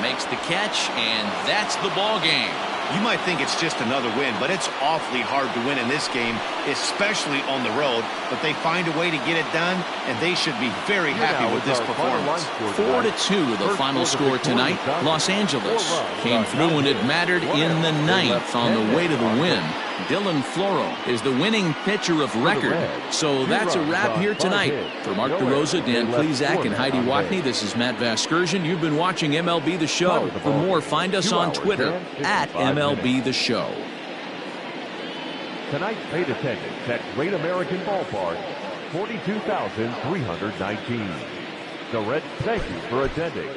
Makes the catch, and that's the ball game. You might think it's just another win, but it's awfully hard to win in this game, especially on the road. But they find a way to get it done, and they should be very happy with this performance. 4-2 the final score tonight. Los Angeles came through when it mattered in the ninth on the way to the win. Dylan Floro is the winning pitcher of record. So that's a wrap here tonight. For Mark DeRosa, Dan Plesac, and Heidi Watney, this is Matt Vasgersian. You've been watching MLB The Show. For more, find us on Twitter at MLB The Show. Tonight's paid attendance at Great American Ballpark, 42,319. The Reds thank you for attending.